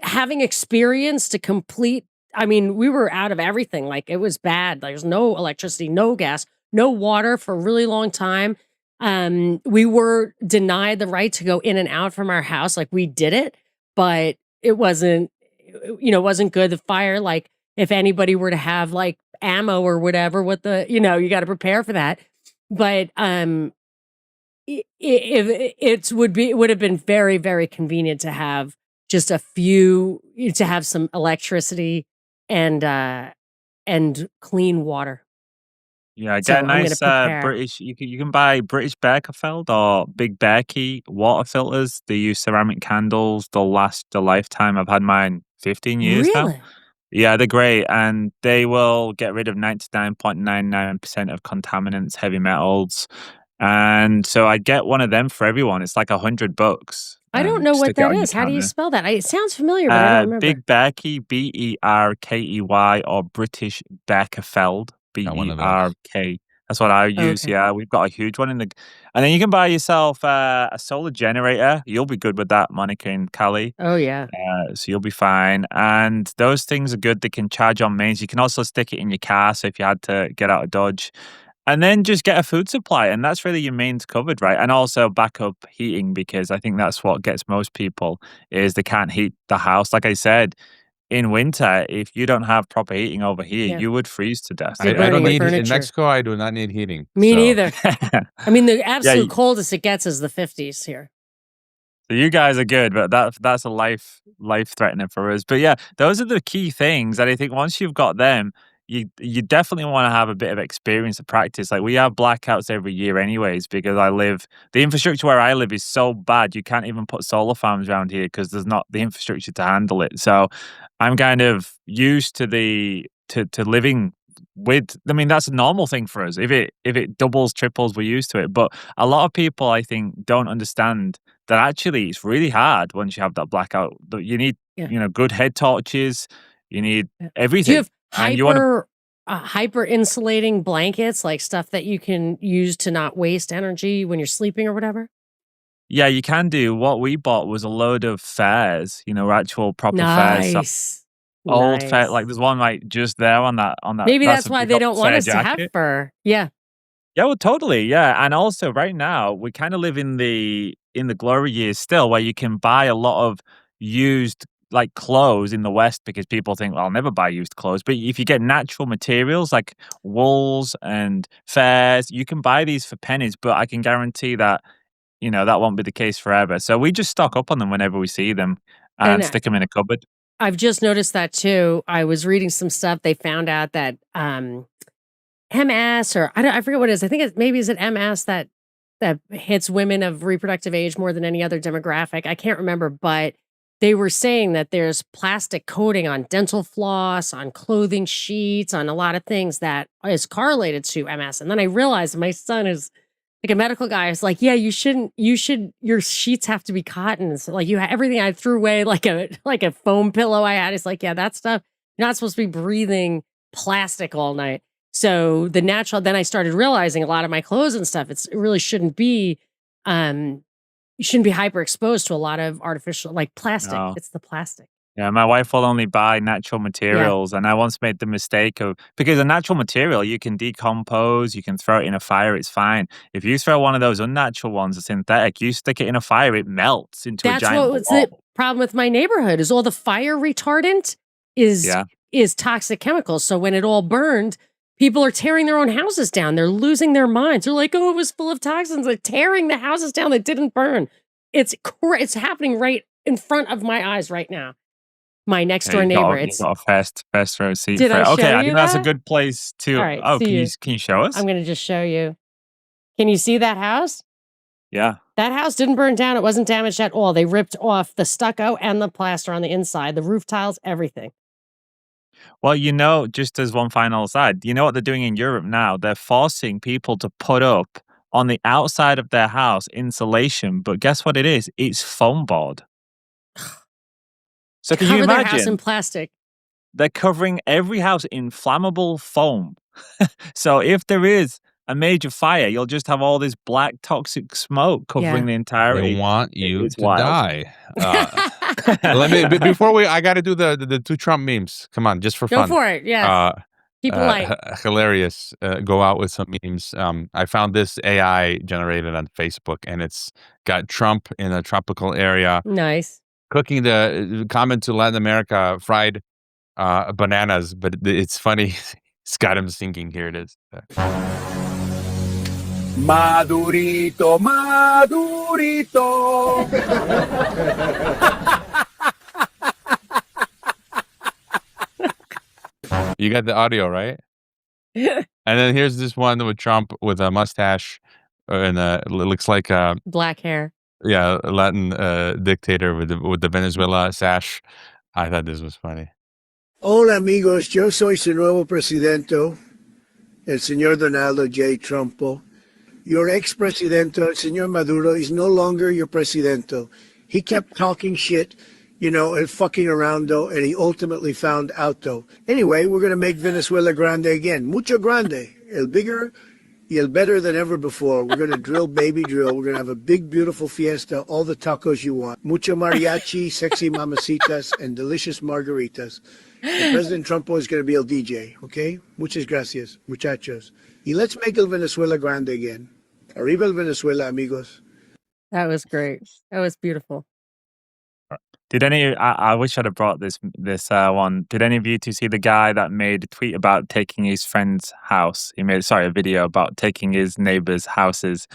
having experience to complete, we were out of everything. Like, it was bad. There's no electricity, no gas, no water for a really long time. We were denied the right to go in and out from our house. Like, we did it, but it wasn't good. The fire, like, if anybody were to have like ammo or whatever, you got to prepare for that. But it would have been very, very convenient to have just to have some electricity and clean water. Yeah, get So I'm going to nice prepare. British. You can buy British Berkefeld or Big Berkey water filters. They use ceramic candles. They'll last a lifetime. I've had mine 15 years now. Really? Yeah, they're great, and they will get rid of 99.99% of contaminants, heavy metals. And so I get one of them for everyone. It's like $100 I don't and know what stick it that on your is. How do you counter. spell that? It sounds familiar, but I don't remember. Big Berkey, Berkey, or British Berkefeld, Got one of those. Berk. That's what I use. Okay. Yeah, we've got a huge one and then you can buy yourself a solar generator. You'll be good with that, Monica and Callie. Oh, yeah. So you'll be fine. And those things are good. They can charge on mains. You can also stick it in your car. So if you had to get out of Dodge, and then just get a food supply. And that's really your mains covered, right? And also backup heating, because I think that's what gets most people is they can't heat the house. Like I said, in winter, if you don't have proper heating over here, Yeah. you would freeze to death. You're I don't burning your need in furniture. Mexico. I do not need heating. Me so. neither. I mean, the Yeah, absolute coldest it gets is the 50s here. So you guys are good, but that's a life threatening for us. But yeah, those are the key things. And I think once you've got them, you definitely want to have a bit of experience of practice. Like we have blackouts every year anyways, because the infrastructure where I live is so bad you can't even put solar farms around here because there's not the infrastructure to handle it. So I'm kind of used to to living with, I mean, that's a normal thing for us. If it doubles, triples, we're used to it. But a lot of people I think don't understand that actually it's really hard once you have that blackout. You need, Yeah. good head torches. You need Yeah. Do everything. you have And you want to, hyper insulating blankets, like stuff that you can use to not waste energy when you're sleeping or whatever? yeah, you can do. What we bought was a load of fairs, actual proper fairs. So Nice. old fair, Nice. like there's one like just there on that. Maybe That's that's a why big they old don't want fair us to have jacket. fur. Yeah. Yeah, well, totally. Yeah, and also right now we kind of live in the glory years still, where you can buy a lot of used like clothes in the West because people think, well, I'll never buy used clothes. But if you get natural materials like wools and fairs, you can buy these for pennies. But I can guarantee that that won't be the case forever. So we just stock up on them whenever we see them and And stick them in a cupboard. I've just noticed that too. I was reading some stuff. They found out that MS, or I forget what it is. I think is it MS that hits women of reproductive age more than any other demographic. I can't remember, but they were saying that there's plastic coating on dental floss, on clothing sheets, on a lot of things that is correlated to MS. And then I realized my son is like a medical guy. I was like, yeah, your sheets have to be cotton. So like everything I threw away, like a foam pillow I had. It's like, yeah, that stuff, you're not supposed to be breathing plastic all night. So then I started realizing a lot of my clothes and stuff, it really shouldn't be, you shouldn't be hyper exposed to a lot of artificial, like plastic. No. It's the plastic. Yeah, my wife will only buy natural Yeah. materials, and I once made the mistake of, because a natural material you can decompose, you can throw it in a fire, it's fine. If you throw one of those unnatural ones, a synthetic, you stick it in a fire, it melts into a That's giant what was the ball. problem with my neighborhood is all the fire retardant is Yeah, is toxic chemicals. So when it all burned, people are tearing their own houses down. They're losing their minds. They're like, "Oh, it was full of toxins." Like tearing the houses down that didn't burn. It's happening right in front of my eyes right now. My next yeah, door you neighbor. got you got a first row seat Did for I it. Okay, show I you think that's a that? good place All to. right, Oh, see you. can you show us? I'm going to just show you. Can you see that house? Yeah. That house didn't burn down. It wasn't damaged at all. They ripped off the stucco and the plaster on the inside, the roof tiles, everything. Well, just as one final aside, you know what they're doing in Europe now? They're forcing people to put up on the outside of their house insulation, but guess what it is? It's foam board. So can you Cover their house in imagine? plastic. They're covering every house in flammable foam. So if there is a major fire, you'll just have all this black toxic smoke covering Yeah. the They entirety. want you It's to wild. die. Let me before I got to do the two Trump memes. Come on, just for Go fun. for it. Yes. Keep it light. Hilarious. Go out with some memes. I found this AI generated on Facebook, and it's got Trump in a tropical area Nice. cooking the comment to Latin America fried bananas. But it's funny. It's got him singing. Here it is. Madurito, Madurito. You got the audio, right? And then here's this one with Trump with a mustache and it looks like Black hair. yeah, a Latin dictator with the Venezuela sash. I thought this was funny. Hola amigos, yo soy su nuevo presidente, el señor Donaldo J. Trumpo. Your ex-presidente, el señor Maduro, is no longer your presidente. He kept talking shit, you know, and fucking around though, and he ultimately found out though. Anyway, we're going to make Venezuela grande again. Mucho grande. El bigger y el better than ever before. We're going to drill, baby, drill. We're going to have a big, beautiful fiesta, all the tacos you want. Mucho mariachi, sexy mamacitas, and delicious margaritas. And President Trumpo is going to be el DJ, okay? Muchas gracias, muchachos. Y let's make el Venezuela grande again. Arriba el Venezuela, amigos. That was great. That was beautiful. Did any? I wish I'd have brought this one. Did any of you two see the guy that made a tweet about taking his friend's house? He made a video about taking his neighbors' houses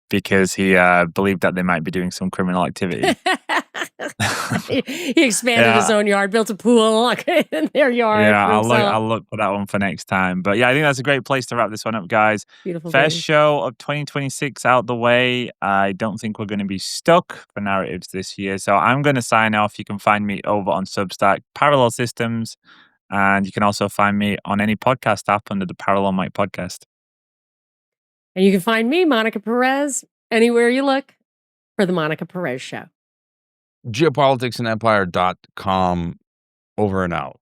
because he believed that they might be doing some criminal activity. He expanded his own yard, built a pool in their yard. Yeah, I'll look for that one for next time. But yeah, I think that's a great place to wrap this one up, guys. Beautiful. First show of 2026 out the way. I don't think we're going to be stuck for narratives this year. So I'm going to sign off. You can find me over on Substack, Parallel Systems. And you can also find me on any podcast app under the Parallel Mic Podcast. And you can find me, Monica Perez, anywhere you look for The Monica Perez Show. Geopoliticsandempire.com. Over and out.